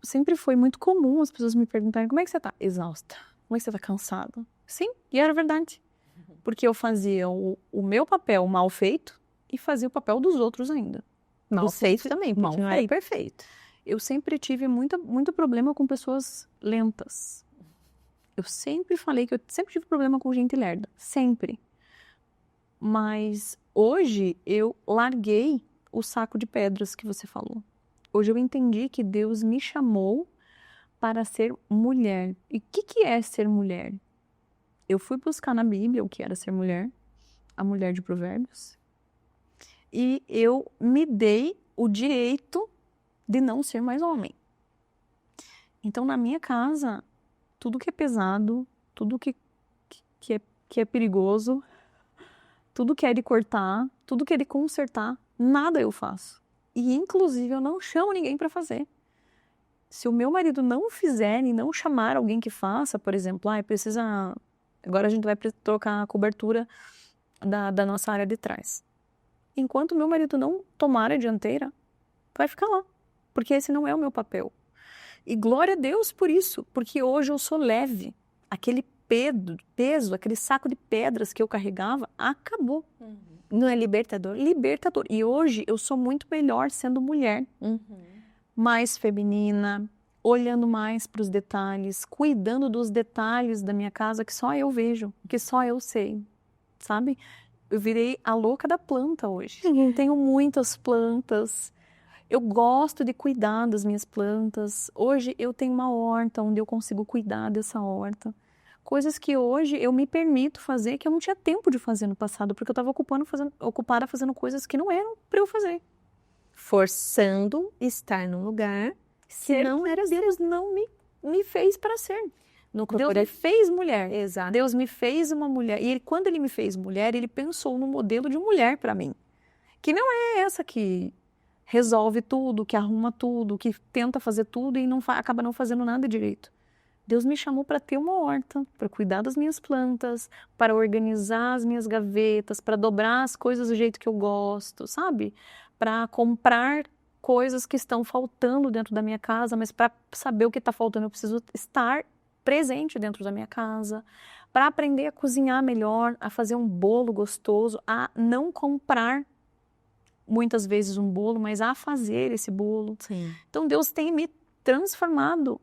Sempre foi muito comum as pessoas me perguntarem: como é que você tá? Exausta. Como é que você tá cansada? Sim, e era verdade. Porque eu fazia o meu papel mal feito e fazia o papel dos outros ainda.
Mal feito também, porque não era perfeito.
Eu sempre tive muito problema com pessoas lentas. Eu sempre falei que eu sempre tive problema com gente lerda. Sempre. Mas hoje eu larguei o saco de pedras que você falou. Hoje eu entendi que Deus me chamou para ser mulher. E o que é ser mulher? Eu fui buscar na Bíblia o que era ser mulher, a mulher de Provérbios, e eu me dei o direito de não ser mais homem. Então, na minha casa, tudo que é pesado, tudo que é perigoso, tudo que é de cortar, tudo que é de consertar, nada eu faço. E, inclusive, eu não chamo ninguém para fazer. Se o meu marido não fizer e não chamar alguém que faça, por exemplo, precisa... Agora a gente vai trocar a cobertura da nossa área de trás. Enquanto o meu marido não tomar a dianteira, vai ficar lá. Porque esse não é o meu papel. E glória a Deus por isso, porque hoje eu sou leve. Aquele peso, aquele saco de pedras que eu carregava, acabou.
Não é libertador?
Libertador. E hoje eu sou muito melhor sendo mulher. Mais feminina, olhando mais para os detalhes, cuidando dos detalhes da minha casa que só eu vejo, que só eu sei, sabe? Eu virei a louca da planta hoje. Tenho muitas plantas. Eu gosto de cuidar das minhas plantas. Hoje eu tenho uma horta onde eu consigo cuidar dessa horta. Coisas que hoje eu me permito fazer que eu não tinha tempo de fazer no passado, porque eu estava ocupada fazendo coisas que não eram para eu fazer.
Forçando estar num lugar que não era
Deus não me fez para ser.
No
Deus me fez mulher.
Exato.
Deus me fez uma mulher. E quando ele me fez mulher, ele pensou no modelo de mulher para mim. Que não é essa que resolve tudo, que arruma tudo, que tenta fazer tudo e acaba não fazendo nada direito. Deus me chamou para ter uma horta, para cuidar das minhas plantas, para organizar as minhas gavetas, para dobrar as coisas do jeito que eu gosto, sabe? Para comprar coisas que estão faltando dentro da minha casa, mas para saber o que está faltando, eu preciso estar presente dentro da minha casa, para aprender a cozinhar melhor, a fazer um bolo gostoso, a não comprar muitas vezes um bolo, mas a fazer esse bolo.
Sim.
Então Deus tem me transformado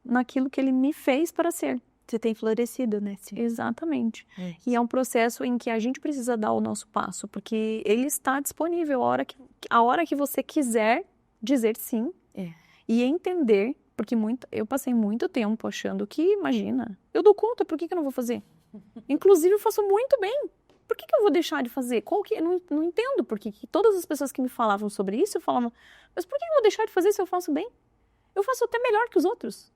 naquilo que Ele me fez para ser.
Você tem florescido, né? Sim.
Exatamente. E é um processo em que a gente precisa dar o nosso passo, porque Ele está disponível a hora que você quiser dizer sim e entender, porque eu passei muito tempo achando que, imagina, eu dou conta, por que eu não vou fazer? Inclusive, eu faço muito bem. Por que eu vou deixar de fazer? Eu não entendo, porque todas as pessoas que me falavam sobre isso, eu falava, mas por que eu vou deixar de fazer se eu faço bem? Eu faço até melhor que os outros.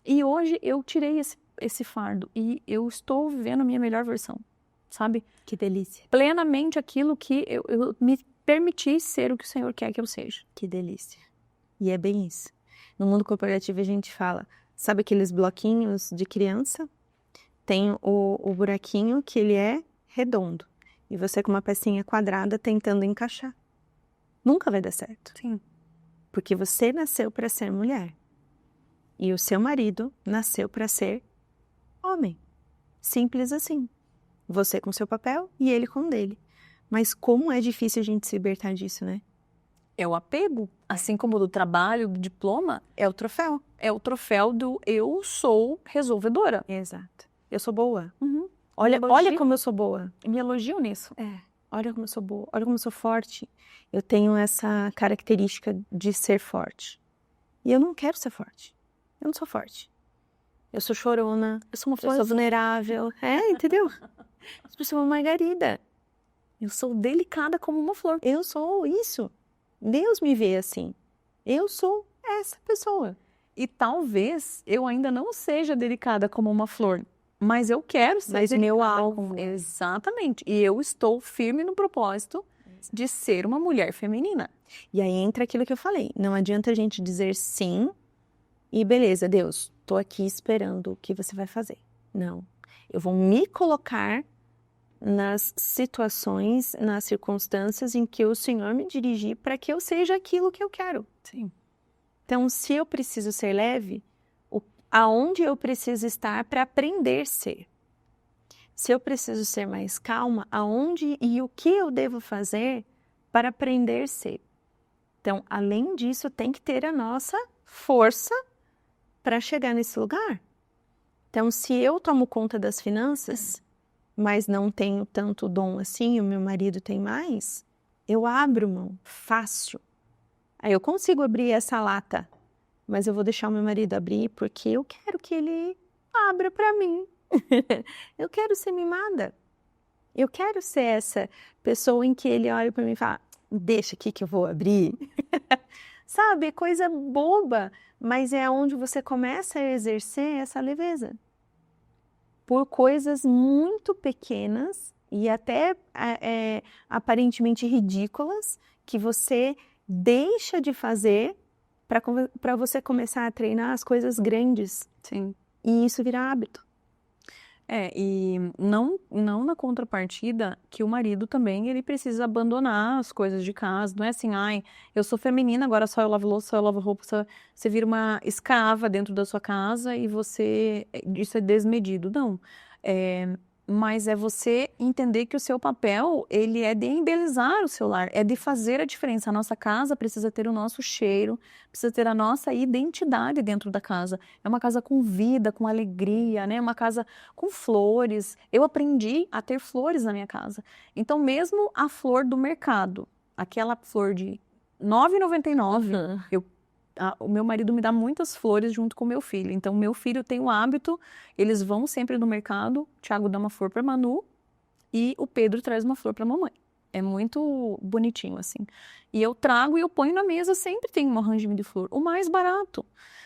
E hoje eu tirei esse fardo e eu estou vivendo a minha melhor versão, sabe?
Que delícia.
Plenamente aquilo que eu me permiti ser o que o Senhor quer que eu seja.
Que delícia. E é bem isso. No mundo corporativo a gente fala, sabe aqueles bloquinhos de criança? Tem o buraquinho que ele é redondo. E você com uma pecinha quadrada tentando encaixar. Nunca vai dar certo.
Sim.
Porque você nasceu para ser mulher. E o seu marido nasceu para ser homem. Simples assim. Você com seu papel e ele com o dele. Mas como é difícil a gente se libertar disso, né?
É o apego, assim como do trabalho, do diploma, é o troféu. É o troféu do eu sou resolvedora.
Exato. Eu sou boa.
Uhum.
Olha como eu sou boa.
Me elogio nisso.
Olha como eu sou boa. Olha como eu sou forte. Eu tenho essa característica de ser forte. E eu não quero ser forte. Eu não sou forte. Eu sou chorona.
Eu sou uma
Eu
flor.
sou vulnerável. Entendeu? Eu sou uma margarida.
Eu sou delicada como uma flor.
Eu sou isso. Deus me vê assim. Eu sou essa pessoa.
E talvez eu ainda não seja delicada como uma flor, mas eu quero ser
Mas
delicada
meu alvo.
como... Exatamente. E eu estou firme no propósito de ser uma mulher feminina.
E aí entra aquilo que eu falei. Não adianta a gente dizer sim e beleza, Deus, tô aqui esperando o que você vai fazer. Não. Eu vou me colocar nas situações, nas circunstâncias em que o Senhor me dirigir para que eu seja aquilo que eu quero.
Sim.
Então, se eu preciso ser leve, aonde eu preciso estar para aprender a ser? Se eu preciso ser mais calma, aonde e o que eu devo fazer para aprender a ser? Então, além disso, tem que ter a nossa força para chegar nesse lugar. Então, se eu tomo conta das finanças, mas não tenho tanto dom assim, o meu marido tem mais, eu abro mão, fácil. Aí eu consigo abrir essa lata, mas eu vou deixar o meu marido abrir porque eu quero que ele abra para mim. Eu quero ser mimada. Eu quero ser essa pessoa em que ele olha para mim e fala, deixa aqui que eu vou abrir. Sabe, coisa boba, mas é onde você começa a exercer essa leveza. Por coisas muito pequenas e até aparentemente ridículas que você deixa de fazer para você começar a treinar as coisas grandes.
Sim.
E isso vira hábito.
E não na contrapartida que o marido também, ele precisa abandonar as coisas de casa. Não é assim, eu sou feminina, agora só eu lavo louça, só eu lavo roupa. Você vira uma escrava dentro da sua casa e isso é desmedido. Não. Mas é você entender que o seu papel, ele é de embelezar o seu lar, é de fazer a diferença. A nossa casa precisa ter o nosso cheiro, precisa ter a nossa identidade dentro da casa. É uma casa com vida, com alegria, né? Uma casa com flores. Eu aprendi a ter flores na minha casa. Então, mesmo a flor do mercado, aquela flor de R$ 9,99, o meu marido me dá muitas flores junto com o meu filho. Então, meu filho tem o hábito, eles vão sempre no mercado, o Thiago dá uma flor para Manu e o Pedro traz uma flor para mamãe. É muito bonitinho, assim. E eu trago e eu ponho na mesa, sempre tem um arranjinho de flor. O mais barato,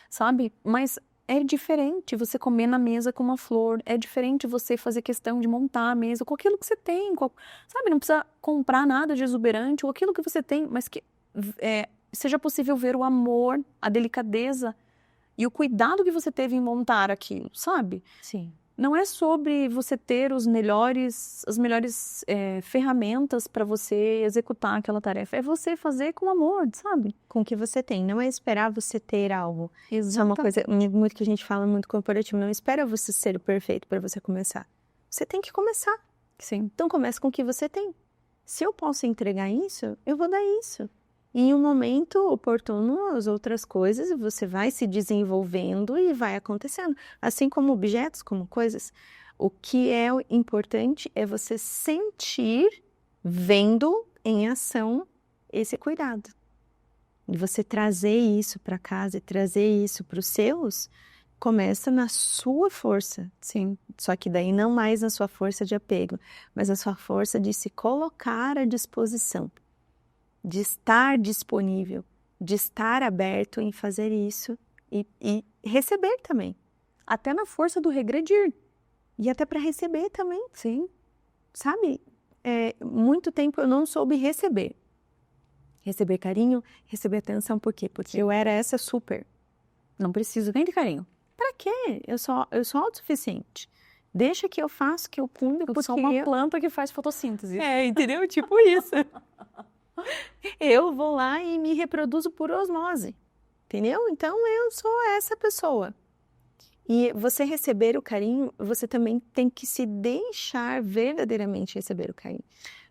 sabe? Mas é diferente você comer na mesa com uma flor, é diferente você fazer questão de montar a mesa com aquilo que você tem, sabe? Não precisa comprar nada de exuberante ou aquilo que você tem, mas que seja possível ver o amor, a delicadeza e o cuidado que você teve em montar aquilo, sabe?
Sim.
Não é sobre você ter as melhores ferramentas para você executar aquela tarefa. É você fazer com amor, sabe?
Com o que você tem. Não é esperar você ter algo.
Exato.
Isso é uma coisa muito que a gente fala muito corporativo. Não espera você ser o perfeito para você começar. Você tem que começar.
Sim.
Então comece com o que você tem. Se eu posso entregar isso, eu vou dar isso. E em um momento oportuno, as outras coisas, você vai se desenvolvendo e vai acontecendo. Assim como objetos, como coisas. O que é importante é você sentir, vendo em ação, esse cuidado. E você trazer isso para casa e trazer isso para os seus, começa na sua força.
Sim.
Só que daí não mais na sua força de apego, mas na sua força de se colocar à disposição. De estar disponível, de estar aberto em fazer isso e receber também.
Até na força do regredir.
E até para receber também.
Sim.
Sabe, muito tempo eu não soube receber. Receber carinho, receber atenção, por quê? Porque eu era essa super.
Não preciso nem de carinho.
Pra quê? Eu sou autossuficiente. Deixa que eu faço, que eu cuido,
porque eu sou uma planta que faz fotossíntese.
Entendeu? Tipo isso. Eu vou lá e me reproduzo por osmose. entendeu? Então, eu sou essa pessoa. E você receber o carinho, você também tem que se deixar verdadeiramente receber o carinho.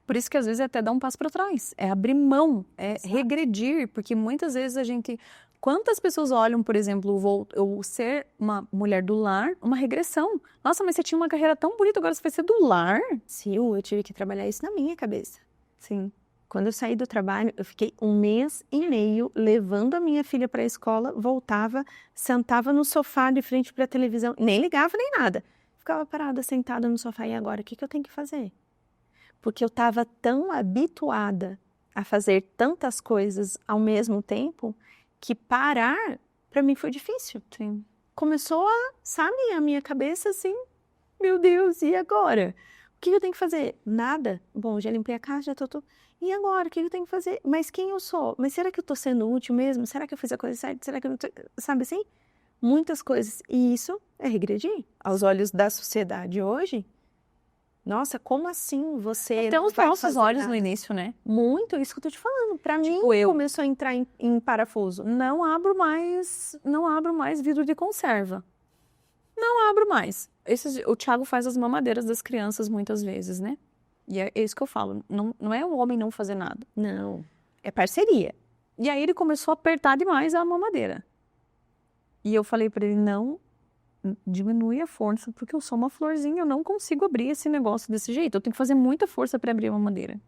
Por isso que às vezes é até dar um passo para trás, é abrir mão, é
Exato.
regredir, porque muitas vezes a gente... Quantas pessoas olham, por exemplo, eu ser uma mulher do lar, uma regressão. Nossa, mas você tinha uma carreira tão bonita, agora você vai ser do lar?
Sim, eu tive que trabalhar isso na minha cabeça.
Sim.
Quando eu saí do trabalho, eu fiquei 1 mês e meio levando a minha filha para a escola, voltava, sentava no sofá de frente para a televisão, nem ligava nem nada. Ficava parada, sentada no sofá, e agora, o que eu tenho que fazer? Porque eu estava tão habituada a fazer tantas coisas ao mesmo tempo, que parar, para mim, foi difícil.
Sim.
Começou a minha cabeça assim, meu Deus, e agora? O que eu tenho que fazer? Nada. Bom, já limpei a casa, já tô... E agora, o que eu tenho que fazer? Mas quem eu sou? Mas será que eu tô sendo útil mesmo? Será que eu fiz a coisa certa? Será que eu não tô... Sabe assim? Muitas coisas. E isso é regredir. Aos olhos da sociedade hoje, nossa, como assim você...
Até os
vai
nossos
fazer
olhos
nada?
no início, né?
Muito, isso que eu tô te falando. Pra mim,
eu.
começou a entrar em parafuso.
Não abro mais vidro de conserva. Não abro mais. O Thiago faz as mamadeiras das crianças muitas vezes, né? E é isso que eu falo. Não é o homem não fazer nada.
Não, é parceria.
E aí ele começou a apertar demais a mamadeira. E eu falei pra ele, não, diminui a força, porque eu sou uma florzinha, eu não consigo abrir esse negócio desse jeito. Eu tenho que fazer muita força para abrir a mamadeira.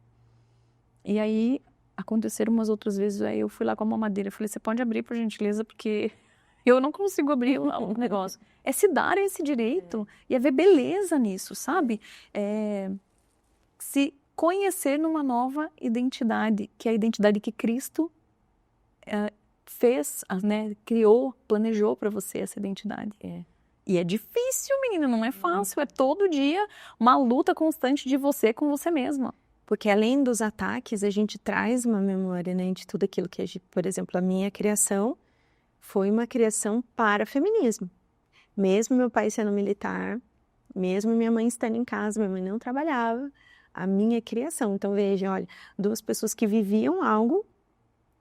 E aí aconteceram umas outras vezes, aí eu fui lá com a mamadeira, falei, você pode abrir por gentileza, porque eu não consigo abrir o negócio. É se dar esse direito e é ver beleza nisso, sabe? Se conhecer numa nova identidade, que é a identidade que Cristo fez, né, criou, planejou para você essa identidade. E é difícil, menina, não é fácil. É todo dia uma luta constante de você com você mesma.
Porque além dos ataques, a gente traz uma memória, né, de tudo aquilo que a gente, por exemplo, a minha criação foi uma criação para feminismo. Mesmo meu pai sendo militar, mesmo minha mãe estando em casa, minha mãe não trabalhava, a minha criação. Então veja, olha, 2 pessoas que viviam algo,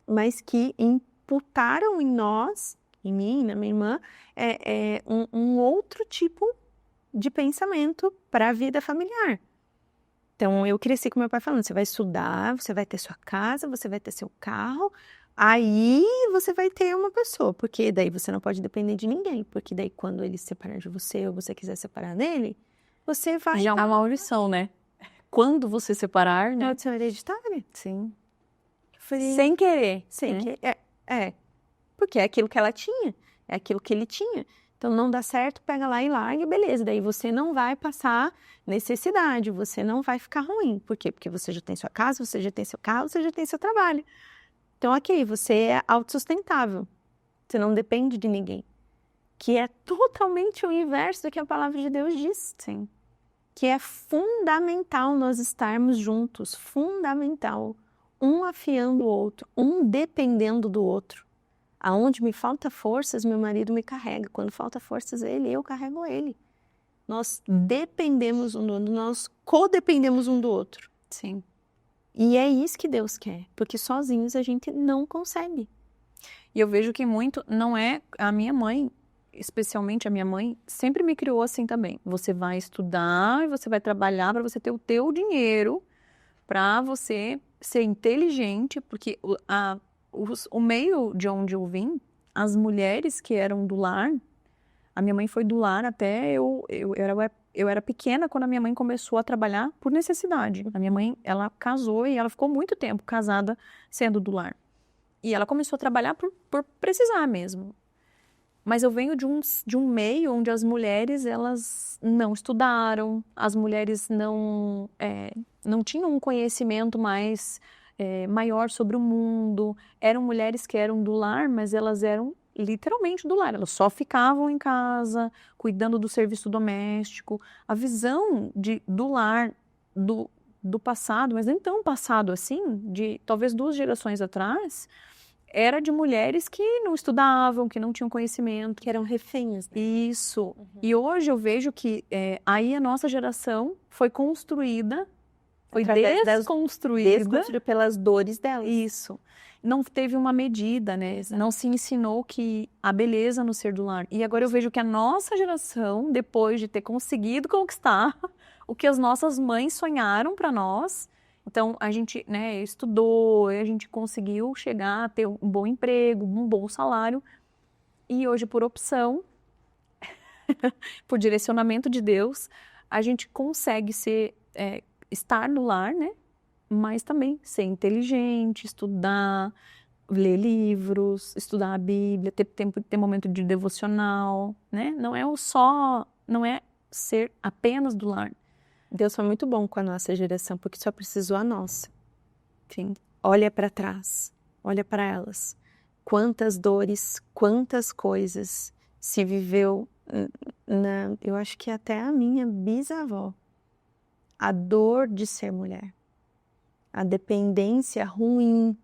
mas que imputaram em nós, em mim, na minha irmã, um outro tipo de pensamento para a vida familiar. Então, eu cresci com meu pai falando, você vai estudar, você vai ter sua casa, você vai ter seu carro, aí você vai ter uma pessoa, porque daí você não pode depender de ninguém, porque daí quando ele se separar de você ou você quiser separar dele, você vai...
Já é uma maldição, né? Quando você separar, né?
Maldição hereditária.
Sim.
Falei,
Sem querer.
sem querer. Porque é aquilo que ela tinha, é aquilo que ele tinha. Então, não dá certo, pega lá e larga, beleza. Daí você não vai passar necessidade, você não vai ficar ruim. Por quê? Porque você já tem sua casa, você já tem seu carro, você já tem seu trabalho. Então, ok, você é autossustentável. Você não depende de ninguém. Que é totalmente o inverso do que a palavra de Deus diz.
Sim.
Que é fundamental nós estarmos juntos. Fundamental. Um afiando o outro, um dependendo do outro. Aonde me falta forças, meu marido me carrega. Quando falta forças eu carrego ele. Nós dependemos um do outro, nós codependemos um do outro.
Sim.
E é isso que Deus quer, porque sozinhos a gente não consegue.
E eu vejo que muito não é a minha mãe, especialmente a minha mãe, sempre me criou assim também. Você vai estudar e você vai trabalhar para você ter o teu dinheiro, para você ser inteligente, porque o meio de onde eu vim, as mulheres que eram do lar, a minha mãe foi do lar até eu era pequena quando a minha mãe começou a trabalhar por necessidade. A minha mãe, ela casou e ela ficou muito tempo casada sendo do lar. E ela começou a trabalhar por precisar mesmo. Mas eu venho de um meio onde as mulheres, elas não estudaram, as mulheres não tinham um conhecimento maior sobre o mundo. Eram mulheres que eram do lar, mas elas eram literalmente do lar. Elas só ficavam em casa, cuidando do serviço doméstico. A visão do lar do passado, mas nem tão passado assim, de talvez 2 gerações atrás, era de mulheres que não estudavam, que não tinham conhecimento.
Que eram reféns. Né?
Isso. E hoje eu vejo que aí a nossa geração foi construída Foi
Através
desconstruída.
Desconstruída pelas dores dela.
Isso. Não teve uma medida, né? Não se ensinou que a beleza no ser do lar. E agora eu vejo que a nossa geração, depois de ter conseguido conquistar o que as nossas mães sonharam para nós, então a gente, né, estudou, a gente conseguiu chegar a ter um bom emprego, um bom salário, e hoje por opção, por direcionamento de Deus, a gente consegue estar no lar, né? Mas também ser inteligente, estudar, ler livros, estudar a Bíblia, ter tempo, ter momento de devocional, né? Não é ser apenas do lar.
Deus foi muito bom com a nossa geração, porque só precisou a nossa.
Sim.
Olha para trás, olha para elas. Quantas dores, quantas coisas se viveu eu acho que até a minha bisavó. A dor de ser mulher. A dependência ruim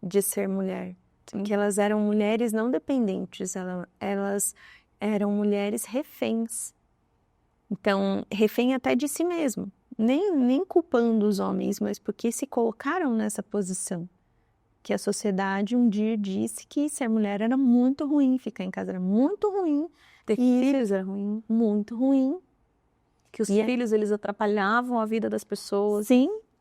de ser mulher. Porque elas eram mulheres não dependentes, elas eram mulheres reféns. Então, refém até de si mesmo. Nem culpando os homens, mas porque se colocaram nessa posição. Que a sociedade um dia disse que ser mulher era muito ruim, ficar em casa era muito ruim.
Ter filhos era ruim.
Muito ruim.
Que os filhos, eles atrapalhavam a vida das pessoas.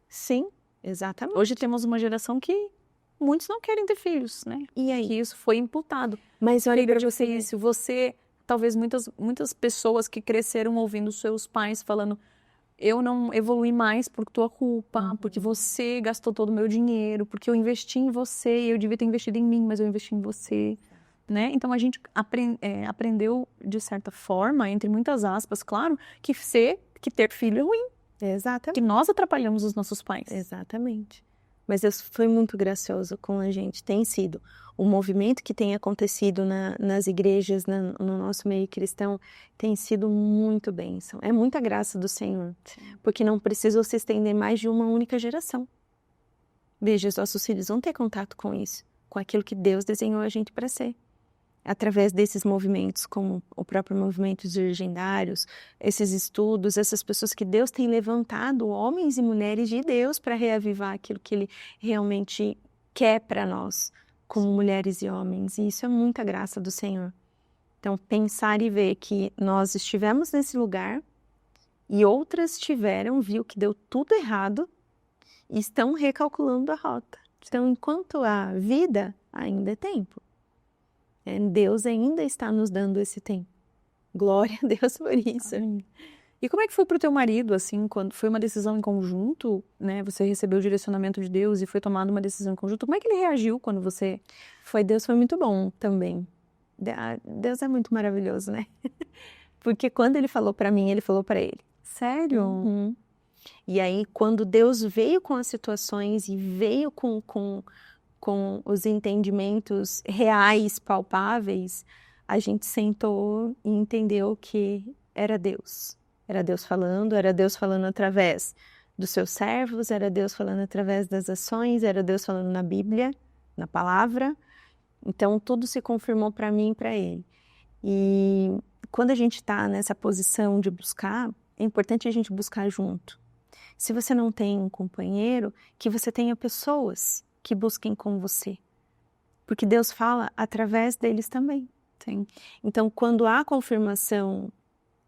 Sim. Exatamente.
Hoje temos uma geração que muitos não querem ter filhos, né?
E aí?
Que isso foi imputado.
Mas olha para você
isso. Você, talvez muitas pessoas que cresceram ouvindo seus pais falando: eu não evolui mais por tua culpa, porque você gastou todo o meu dinheiro, porque eu investi em você e eu devia ter investido em mim, mas eu investi em você, né? Então a gente aprendeu de certa forma, entre muitas aspas, claro, que ter filho é ruim.
Exatamente.
Que nós atrapalhamos os nossos pais.
Exatamente. Mas Deus foi muito gracioso com a gente. Tem sido. O movimento que tem acontecido nas igrejas, no nosso meio cristão, tem sido muito bênção. É muita graça do Senhor. Porque não precisou se estender mais de uma única geração. Veja, os nossos filhos vão ter contato com isso. Com aquilo que Deus desenhou a gente para ser. Através desses movimentos, como o próprio movimento dos legendários, esses estudos, essas pessoas que Deus tem levantado, homens e mulheres de Deus, para reavivar aquilo que Ele realmente quer para nós, como mulheres e homens. E isso é muita graça do Senhor. Então, pensar e ver que nós estivemos nesse lugar e outras viu que deu tudo errado e estão recalculando a rota. Então, enquanto há vida, ainda é tempo. Deus ainda está nos dando esse tempo. Glória a Deus por isso.
E como é que foi para o teu marido, assim, quando foi uma decisão em conjunto, né? Você recebeu o direcionamento de Deus e foi tomada uma decisão em conjunto. Como é que ele reagiu quando você...
Deus foi muito bom também. Deus é muito maravilhoso, né? Porque quando ele falou para mim, ele falou para ele.
Sério?
Uhum. E aí, quando Deus veio com as situações e veio com os entendimentos reais, palpáveis, a gente sentou e entendeu que era Deus. Era Deus falando através dos seus servos, era Deus falando através das ações, era Deus falando na Bíblia, na palavra. Então, tudo se confirmou para mim e para ele. E quando a gente está nessa posição de buscar, é importante a gente buscar junto. Se você não tem um companheiro, que você tenha pessoas que busquem com você. Porque Deus fala através deles também.
Sim.
Então, quando há confirmação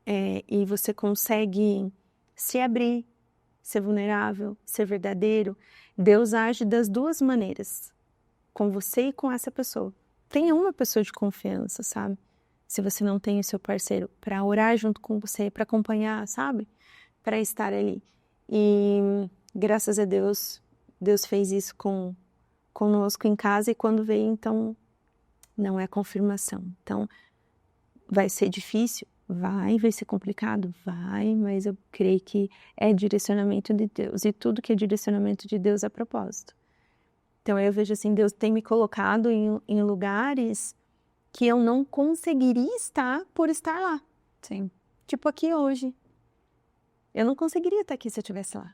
e você consegue se abrir, ser vulnerável, ser verdadeiro, Deus age das duas maneiras. Com você e com essa pessoa. Tenha uma pessoa de confiança, sabe? Se você não tem o seu parceiro, para orar junto com você, para acompanhar, sabe? Para estar ali. E graças a Deus, Deus fez isso conosco em casa e quando veio, então, não é confirmação. Então, vai ser difícil? Vai ser complicado? Vai, mas eu creio que é direcionamento de Deus e tudo que é direcionamento de Deus é propósito. Então, eu vejo assim, Deus tem me colocado em lugares que eu não conseguiria estar por estar lá.
Sim.
Tipo aqui hoje. Eu não conseguiria estar aqui se eu estivesse lá.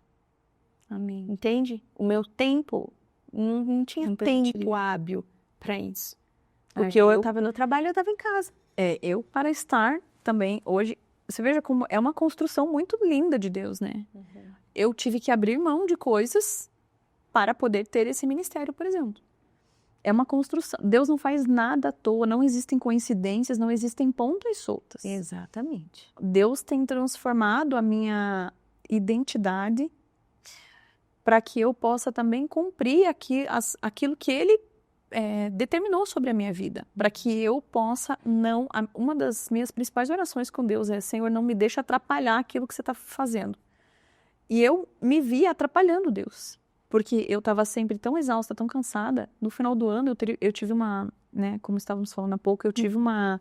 Amém.
Entende? O meu tempo não tinha tempo hábil para isso. Porque eu estava no trabalho, eu estava em casa.
Eu para estar também hoje, você veja como é uma construção muito linda de Deus, né? eu tive que abrir mão de coisas para poder ter esse ministério, por exemplo. É uma construção. Deus não faz nada à toa, não existem coincidências, não existem pontas soltas.
Exatamente.
Deus tem transformado a minha identidade para que eu possa também cumprir aquilo que Ele determinou sobre a minha vida. Para que eu possa não... Uma das minhas principais orações com Deus é: Senhor, não me deixa atrapalhar aquilo que você está fazendo. E eu me via atrapalhando Deus. Porque eu estava sempre tão exausta, tão cansada. No final do ano, eu tive uma... né, como estávamos falando há pouco, eu tive uma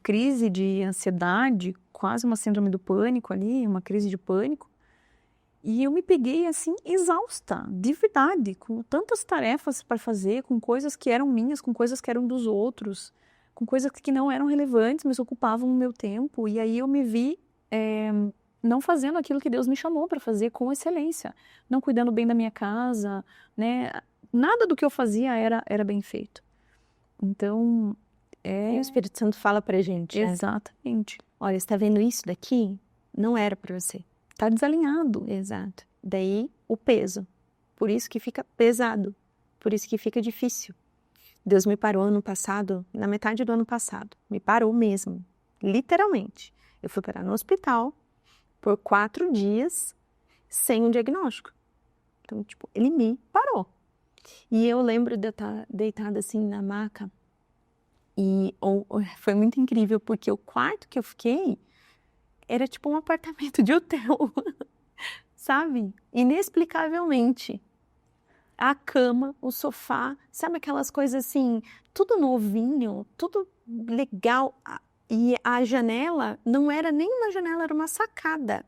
crise de ansiedade, quase uma síndrome do pânico ali, uma crise de pânico. E eu me peguei, assim, exausta, de verdade, com tantas tarefas para fazer, com coisas que eram minhas, com coisas que eram dos outros, com coisas que não eram relevantes, mas ocupavam o meu tempo. E aí eu me vi não fazendo aquilo que Deus me chamou para fazer com excelência, não cuidando bem da minha casa, né? Nada do que eu fazia era bem feito. Então,
E o Espírito Santo fala pra gente,
exatamente.
olha, você tá vendo isso daqui? Não era para você.
Tá desalinhado.
Exato. Daí, o peso. Por isso que fica pesado. Por isso que fica difícil. Deus me parou ano passado, na metade do ano passado. Me parou mesmo. Literalmente. Eu fui parar no hospital por 4 dias sem um diagnóstico. Então, tipo, ele me parou. E eu lembro de eu estar deitada assim na maca. E foi muito incrível, porque o quarto que eu fiquei era tipo um apartamento de hotel, sabe? Inexplicavelmente. A cama, o sofá, sabe aquelas coisas assim, tudo novinho, tudo legal. E a janela não era nem uma janela, era uma sacada.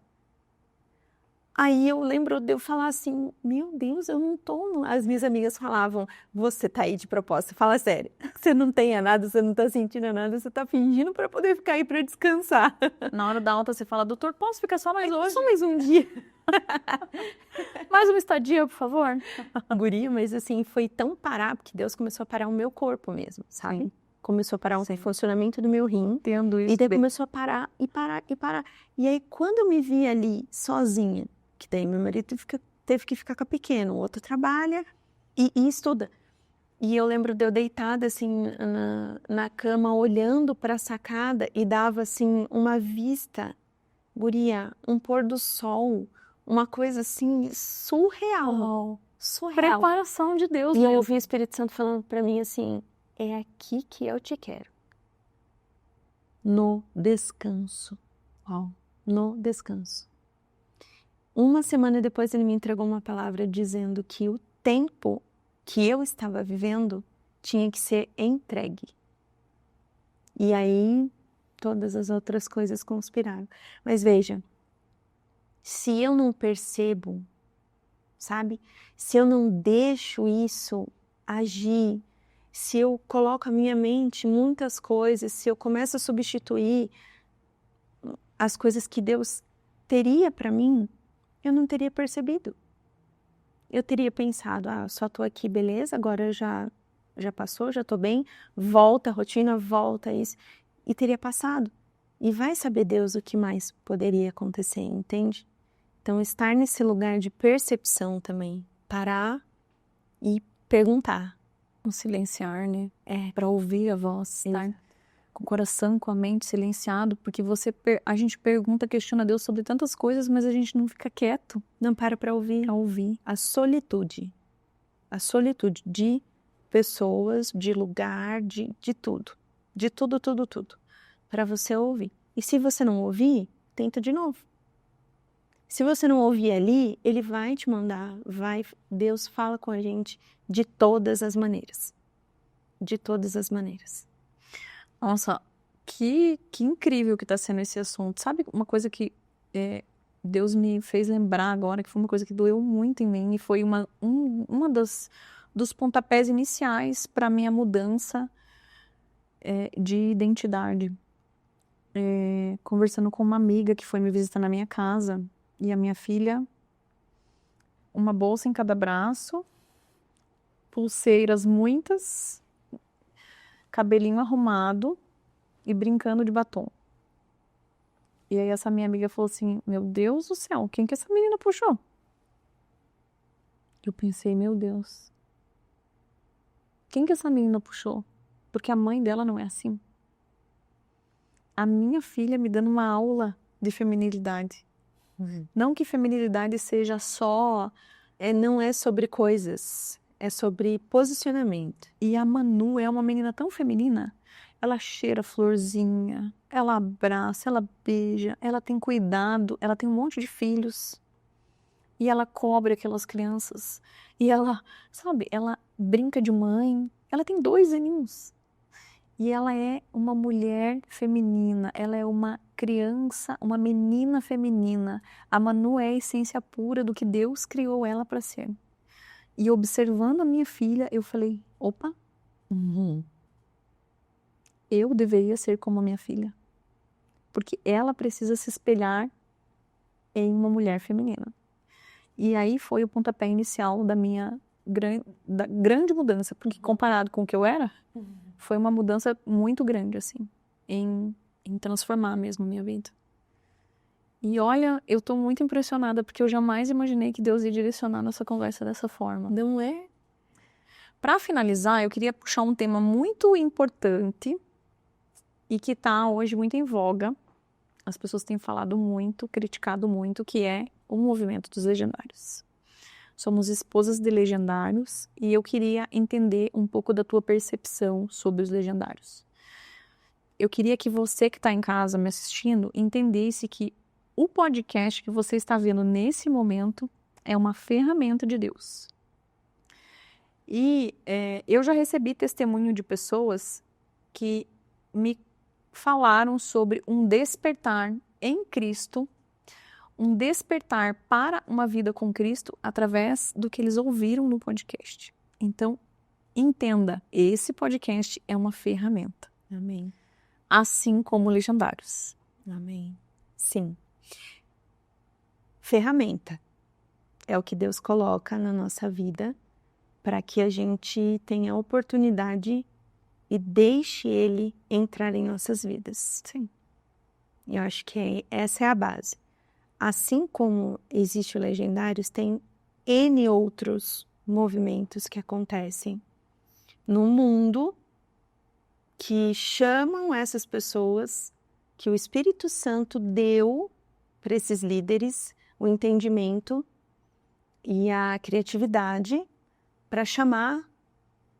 Aí eu lembro de eu falar assim, meu Deus, eu não tô... As minhas amigas falavam, você tá aí de propósito, fala sério. Você não tem nada, você não tá sentindo nada, você tá fingindo para poder ficar aí para descansar.
Na hora da alta você fala: doutor, posso ficar só mais hoje?
Só mais um dia.
Mais uma estadia, por favor.
Guria, mas assim, foi tão parar, porque Deus começou a parar o meu corpo mesmo, sabe?
Sim.
Começou a parar o funcionamento do meu rim.
Entendo isso.
E daí começou a parar, e parar, e parar. E aí, quando eu me vi ali, sozinha, que daí meu marido teve que ficar com a pequena, o outro trabalha e estuda. E eu lembro de eu deitada, assim, na cama, olhando para a sacada, e dava, assim, uma vista, guria, um pôr do sol, uma coisa, assim, surreal. Surreal.
Preparação de Deus.
E eu ouvi o Espírito Santo falando para mim assim, é aqui que eu te quero. No descanso. No descanso. Uma semana depois ele me entregou uma palavra dizendo que o tempo que eu estava vivendo tinha que ser entregue. E aí todas as outras coisas conspiraram. Mas veja, se eu não percebo, sabe? Se eu não deixo isso agir, se eu coloco a minha mente em muitas coisas, se eu começo a substituir as coisas que Deus teria para mim, eu não teria percebido. Eu teria pensado, só tô aqui, beleza, agora já passou, já tô bem, volta a rotina, volta isso, e teria passado. E vai saber Deus o que mais poderia acontecer, entende? Então, estar nesse lugar de percepção também, parar e perguntar.
Um silenciar, né? Para ouvir a voz, estar com o coração, com a mente silenciado, porque a gente pergunta, questiona Deus sobre tantas coisas, mas a gente não fica quieto.
Não para ouvir.
Para ouvir.
A solitude de pessoas, de lugar, de tudo. De tudo, tudo, tudo. Para você ouvir. E se você não ouvir, tenta de novo. Se você não ouvir ali, ele vai te mandar, Deus fala com a gente de todas as maneiras. De todas as maneiras.
Nossa, que incrível que está sendo esse assunto. Sabe uma coisa que Deus me fez lembrar agora, que foi uma coisa que doeu muito em mim, e foi uma dos pontapés iniciais para a minha mudança de identidade. Conversando com uma amiga que foi me visitar na minha casa, e a minha filha, uma bolsa em cada braço, pulseiras muitas, cabelinho arrumado e brincando de batom. E aí essa minha amiga falou assim, meu Deus do céu, quem que essa menina puxou? Eu pensei, meu Deus, quem que essa menina puxou? Porque a mãe dela não é assim. A minha filha me dando uma aula de feminilidade. Não que feminilidade seja só, não é sobre coisas, é sobre posicionamento. E a Manu é uma menina tão feminina. Ela cheira florzinha, ela abraça, ela beija, ela tem cuidado, ela tem um monte de filhos. E ela cobre aquelas crianças. E ela, sabe, ela brinca de mãe. Ela tem 2 aninhos. E ela é uma mulher feminina, ela é uma criança, uma menina feminina. A Manu é a essência pura do que Deus criou ela para ser. E observando a minha filha, eu falei, opa, eu deveria ser como a minha filha. Porque ela precisa se espelhar em uma mulher feminina. E aí foi o pontapé inicial da minha grande mudança, porque comparado com o que eu era, foi uma mudança muito grande, assim, em transformar mesmo a minha vida. E olha, eu tô muito impressionada, porque eu jamais imaginei que Deus ia direcionar nossa conversa dessa forma.
Não é?
Para finalizar, eu queria puxar um tema muito importante e que tá hoje muito em voga. As pessoas têm falado muito, criticado muito, que é o movimento dos legendários. Somos esposas de legendários e eu queria entender um pouco da tua percepção sobre os legendários. Eu queria que você que está em casa me assistindo entendesse que o podcast que você está vendo nesse momento é uma ferramenta de Deus. E eu já recebi testemunho de pessoas que me falaram sobre um despertar em Cristo, um despertar para uma vida com Cristo através do que eles ouviram no podcast. Então, entenda, esse podcast é uma ferramenta.
Amém.
Assim como Legendários.
Amém. Sim. Ferramenta é o que Deus coloca na nossa vida para que a gente tenha a oportunidade e deixe Ele entrar em nossas vidas.
Sim.
Eu acho que essa é a base. Assim como existe o Legendários, tem N outros movimentos que acontecem no mundo que chamam essas pessoas que o Espírito Santo deu para esses líderes o entendimento e a criatividade para chamar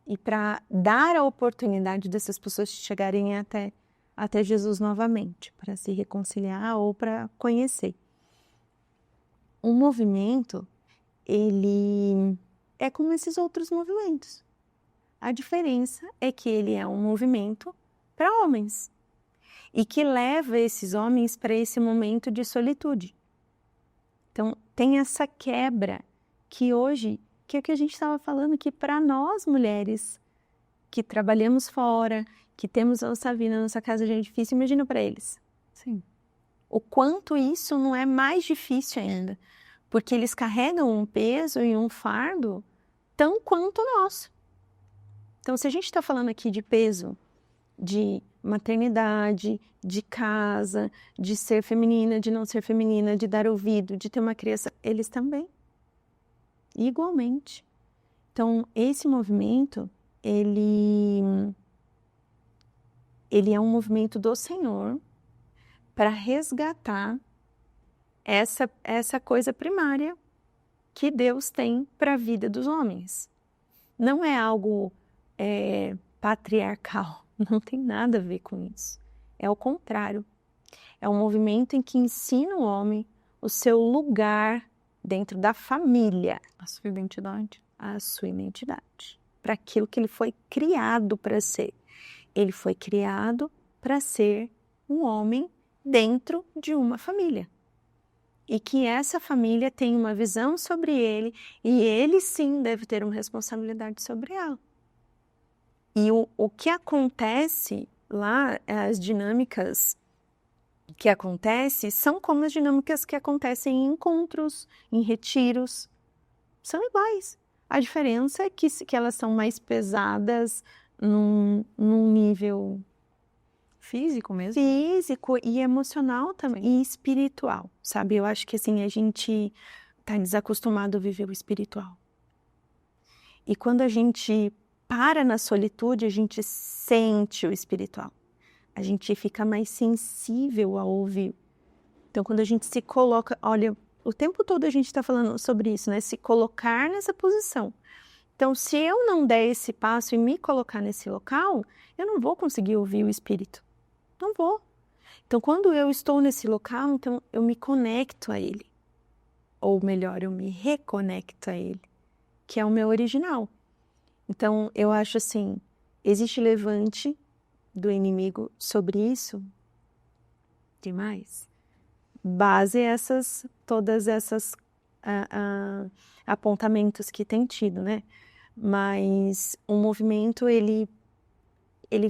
e para dar a oportunidade dessas pessoas chegarem até Jesus novamente, para se reconciliar ou para conhecer. Um movimento, ele é como esses outros movimentos. A diferença é que ele é um movimento para homens e que leva esses homens para esse momento de solitude. Então, tem essa quebra que hoje, que é o que a gente estava falando, que para nós mulheres que trabalhamos fora, que temos a nossa vida, a nossa casa já é difícil, imagina para eles.
Sim.
O quanto isso não é mais difícil ainda, porque eles carregam um peso e um fardo tão quanto o nosso. Então, se a gente está falando aqui de peso, de maternidade, de casa, de ser feminina, de não ser feminina, de dar ouvido, de ter uma criança, eles também, igualmente. Então, esse movimento, ele é um movimento do Senhor para resgatar essa coisa primária que Deus tem para a vida dos homens. Não é algo patriarcal, não tem nada a ver com isso. É o contrário. É um movimento em que ensina o homem o seu lugar dentro da família.
A sua identidade.
A sua identidade. Para aquilo que ele foi criado para ser. Ele foi criado para ser um homem dentro de uma família. E que essa família tem uma visão sobre ele e ele sim deve ter uma responsabilidade sobre ela. E o que acontece lá, as dinâmicas que acontecem, são como as dinâmicas que acontecem em encontros, em retiros. São iguais. A diferença é que elas são mais pesadas num nível
físico mesmo.
Físico e emocional também, e espiritual, sabe? Eu acho que assim, a gente tá desacostumado a viver o espiritual. E quando a gente para na solitude, a gente sente o espiritual. A gente fica mais sensível a ouvir. Então, quando a gente se coloca, olha, o tempo todo a gente está falando sobre isso, né? Se colocar nessa posição. Então, se eu não der esse passo e me colocar nesse local, eu não vou conseguir ouvir o Espírito. Não vou. Então, quando eu estou nesse local, então eu me conecto a ele. Ou melhor, eu me reconecto a ele, que é o meu original. Então, eu acho assim, existe levante do inimigo sobre isso? Demais. Base todas essas apontamentos que tem tido, né? Mas o movimento, ele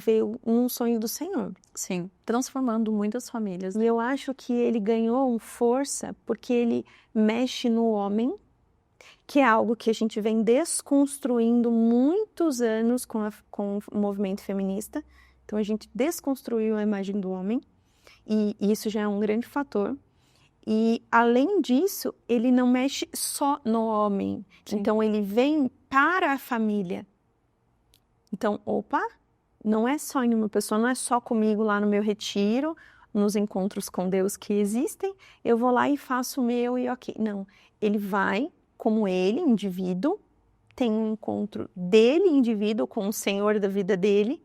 veio num sonho do Senhor.
Sim, transformando muitas famílias.
E eu acho que ele ganhou força porque ele mexe no homem, que é algo que a gente vem desconstruindo muitos anos com o movimento feminista. Então, a gente desconstruiu a imagem do homem, e isso já é um grande fator. E, além disso, ele não mexe só no homem.
Sim.
Então, ele vem para a família. Então, opa, não é só em uma pessoa, não é só comigo lá no meu retiro, nos encontros com Deus que existem, eu vou lá e faço o meu e ok. Não, ele vai, como ele, indivíduo, tem um encontro dele, indivíduo, com o Senhor da vida dele,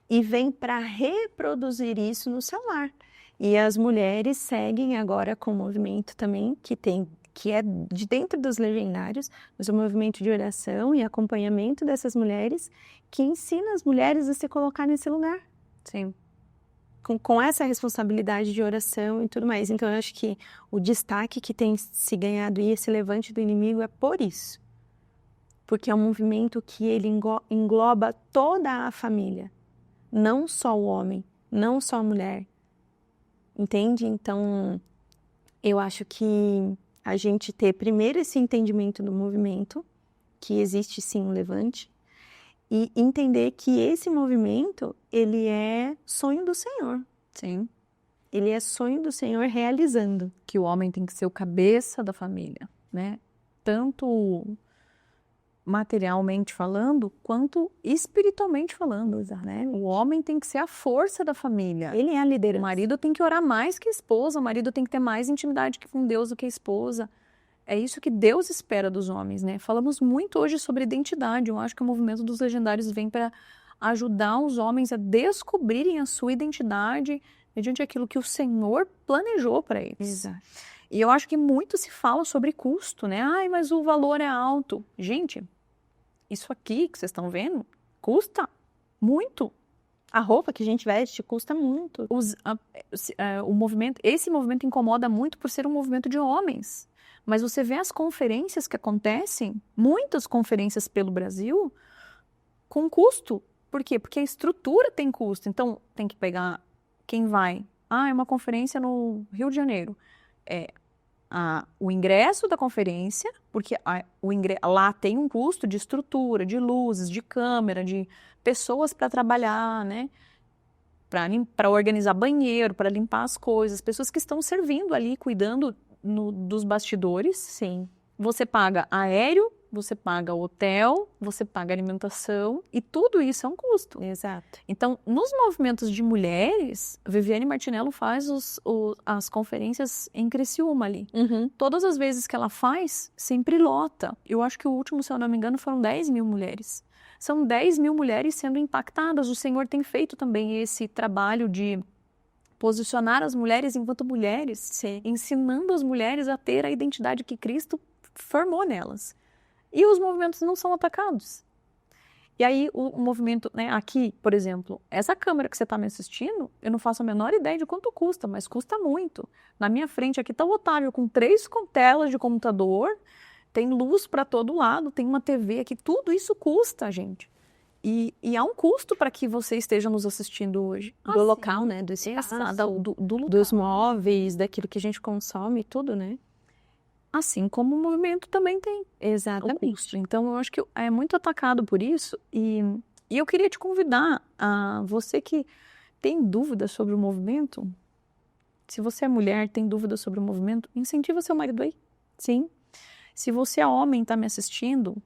e vem para reproduzir isso no seu lar. E as mulheres seguem agora com o movimento também, que é de dentro dos legendários, mas o movimento de oração e acompanhamento dessas mulheres, que ensina as mulheres a se colocar nesse lugar.
Sim.
Com essa responsabilidade de oração e tudo mais. Então, eu acho que o destaque que tem se ganhado e esse levante do inimigo é por isso. Porque é um movimento que ele engloba toda a família. Não só o homem, não só a mulher. Entende? Então, eu acho que a gente ter primeiro esse entendimento do movimento, que existe sim um levante, e entender que esse movimento, ele é sonho do Senhor.
Sim.
Ele é sonho do Senhor realizando.
Que o homem tem que ser o cabeça da família, né? Tanto materialmente falando, quanto espiritualmente falando, né? O homem tem que ser a força da família.
Ele é a liderança.
O marido tem que orar mais que a esposa, o marido tem que ter mais intimidade com Deus do que a esposa. É isso que Deus espera dos homens, né? Falamos muito hoje sobre identidade. Eu acho que o movimento dos legendários vem para ajudar os homens a descobrirem a sua identidade mediante aquilo que o Senhor planejou para eles.
Exato.
E eu acho que muito se fala sobre custo, né? Ai, mas o valor é alto. Gente, isso aqui que vocês estão vendo custa muito.
A roupa que a gente veste custa muito.
Esse movimento incomoda muito por ser um movimento de homens. Mas você vê as conferências que acontecem, muitas conferências pelo Brasil, com custo. Por quê? Porque a estrutura tem custo. Então, tem que pegar quem vai. É uma conferência no Rio de Janeiro. O ingresso da conferência, porque lá tem um custo de estrutura, de luzes, de câmera, de pessoas para trabalhar, né? Para organizar banheiro, para limpar as coisas, pessoas que estão servindo ali, cuidando dos bastidores.
Sim.
Você paga aéreo, você paga hotel, você paga alimentação, e tudo isso é um custo.
Exato.
Então, nos movimentos de mulheres, Viviane Martinello faz as conferências em Criciúma ali.
Uhum.
Todas as vezes que ela faz, sempre lota. Eu acho que o último, se eu não me engano, foram 10 mil mulheres. São 10 mil mulheres sendo impactadas. O Senhor tem feito também esse trabalho de posicionar as mulheres enquanto mulheres,
Sim.
ensinando as mulheres a ter a identidade que Cristo formou nelas. E os movimentos não são atacados. E aí o movimento, né, aqui, por exemplo, essa câmera que você está me assistindo, eu não faço a menor ideia de quanto custa, mas custa muito. Na minha frente aqui está o Otávio com 3 telas de computador, tem luz para todo lado, tem uma TV aqui, tudo isso custa, gente. E há um custo para que você esteja nos assistindo hoje.
Do local, né? Do espaço,
do local.
Dos móveis, daquilo que a gente consome, tudo, né?
Assim como o movimento também tem.
Exatamente.
O custo. Então, eu acho que é muito atacado por isso. E eu queria te convidar, a você que tem dúvida sobre o movimento? Se você é mulher, tem dúvida sobre o movimento, incentiva seu marido aí. Sim. Se você é homem e está me assistindo,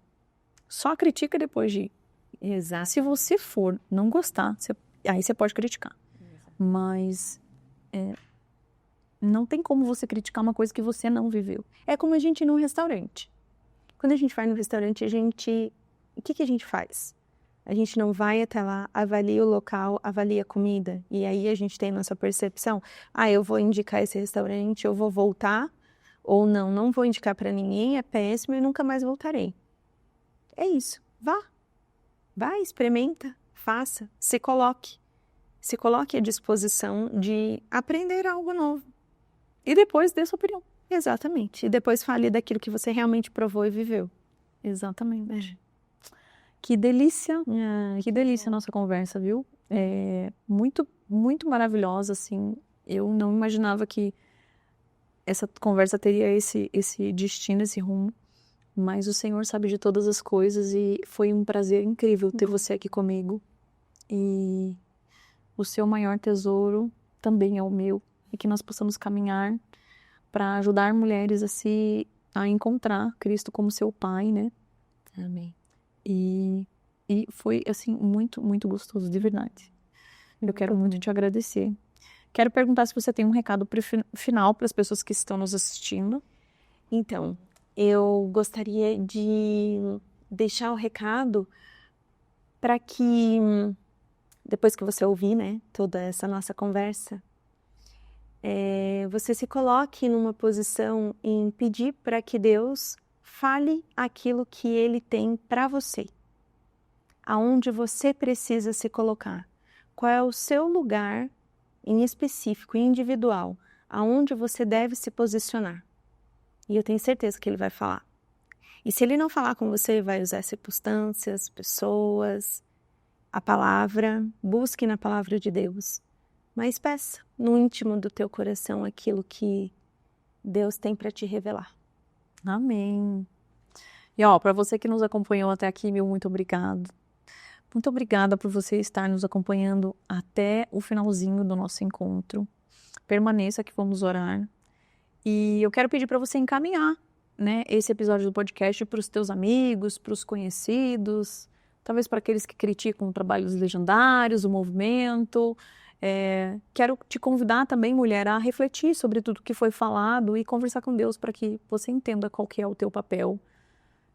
só critica depois de ir.
Exato.
Se você for não gostar, aí você pode criticar. Mas não tem como você criticar uma coisa que você não viveu. É como a gente ir num restaurante. Quando a gente vai no restaurante, o que a gente faz? A gente não vai até lá, avalia o local, avalia a comida. E aí a gente tem nossa percepção. Eu vou indicar esse restaurante, eu vou voltar. Ou não vou indicar para ninguém, é péssimo e nunca mais voltarei. É isso. Vá. Vai, experimenta, faça, se coloque. Se coloque à disposição de aprender algo novo.
E depois dê sua opinião.
Exatamente. E depois fale daquilo que você realmente provou e viveu. Exatamente. Que delícia. Que delícia a nossa conversa, viu? Muito, muito maravilhosa, assim. Eu não imaginava que essa conversa teria esse destino, esse rumo. Mas o Senhor sabe de todas as coisas e foi um prazer incrível ter você aqui comigo. E o seu maior tesouro também é o meu. E que nós possamos caminhar para ajudar mulheres a encontrar Cristo como seu Pai, né?
Amém.
E foi, assim, muito, muito gostoso, de verdade. Eu quero muito te agradecer. Quero perguntar se você tem um recado final para as pessoas que estão nos assistindo.
Então, eu gostaria de deixar o recado para que, depois que você ouvir, né, toda essa nossa conversa, você se coloque numa posição em pedir para que Deus fale aquilo que Ele tem para você. Aonde você precisa se colocar. Qual é o seu lugar em específico, individual, aonde você deve se posicionar. E eu tenho certeza que Ele vai falar. E se Ele não falar com você, vai usar circunstâncias, pessoas, a palavra. Busque na palavra de Deus. Mas peça no íntimo do teu coração aquilo que Deus tem para te revelar.
Amém. E para você que nos acompanhou até aqui, meu muito obrigado. Muito obrigada por você estar nos acompanhando até o finalzinho do nosso encontro. Permaneça que vamos orar. E eu quero pedir para você encaminhar, né, esse episódio do podcast para os teus amigos, para os conhecidos, talvez para aqueles que criticam trabalhos legendários, o movimento. Quero te convidar também, mulher, a refletir sobre tudo que foi falado e conversar com Deus para que você entenda qual que é o teu papel.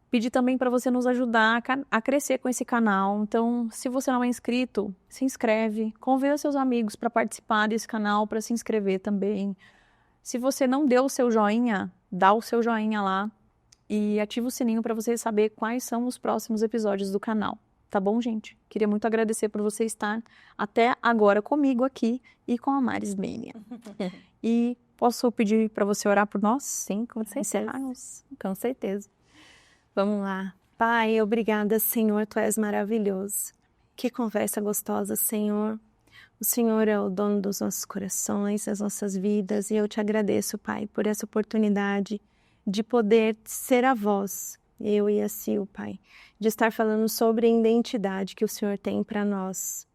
Pedir também para você nos ajudar a crescer com esse canal. Então, se você não é inscrito, se inscreve. Convida seus amigos para participar desse canal, para se inscrever também. Se você não deu o seu joinha, dá o seu joinha lá e ativa o sininho para você saber quais são os próximos episódios do canal. Tá bom, gente? Queria muito agradecer por você estar até agora comigo aqui e com a Maris Mania. E posso pedir para você orar por nós?
Sim, com certeza. Com certeza. Vamos lá. Pai, obrigada, Senhor, Tu és maravilhoso. Que conversa gostosa, Senhor. O Senhor é o dono dos nossos corações, das nossas vidas, e eu te agradeço, Pai, por essa oportunidade de poder ser a voz, eu e a Sil, Pai, de estar falando sobre a identidade que o Senhor tem para nós.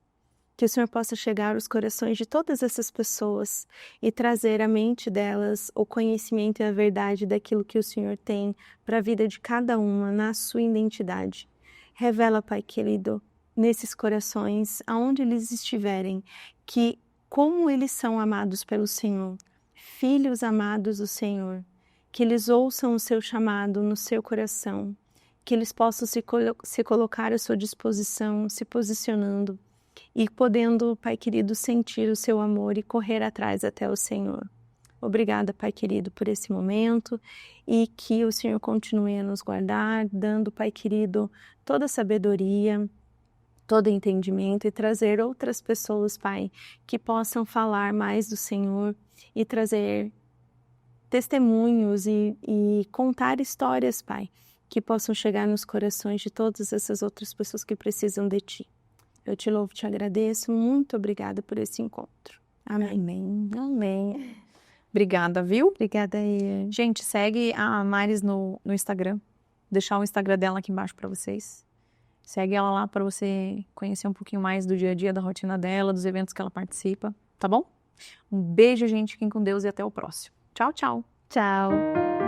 Que o Senhor possa chegar aos corações de todas essas pessoas e trazer à mente delas o conhecimento e a verdade daquilo que o Senhor tem para a vida de cada uma na sua identidade. Revela, Pai querido, nesses corações, aonde eles estiverem, que como eles são amados pelo Senhor, filhos amados do Senhor, que eles ouçam o seu chamado no seu coração, que eles possam se colocar à sua disposição, se posicionando e podendo, Pai querido, sentir o seu amor e correr atrás até o Senhor. Obrigada, Pai querido, por esse momento e que o Senhor continue a nos guardar, dando, Pai querido, toda a sabedoria, todo entendimento e trazer outras pessoas, Pai, que possam falar mais do Senhor e trazer testemunhos e contar histórias, Pai, que possam chegar nos corações de todas essas outras pessoas que precisam de Ti. Eu te louvo, te agradeço. Muito obrigada por esse encontro. Amém.
Amém. Amém. Obrigada, viu?
Obrigada aí.
Gente, segue a Maris no Instagram. Vou deixar o Instagram dela aqui embaixo para vocês. Segue ela lá para você conhecer um pouquinho mais do dia a dia, da rotina dela, dos eventos que ela participa, tá bom? Um beijo, gente. Fiquem com Deus e até o próximo. Tchau, tchau.
Tchau.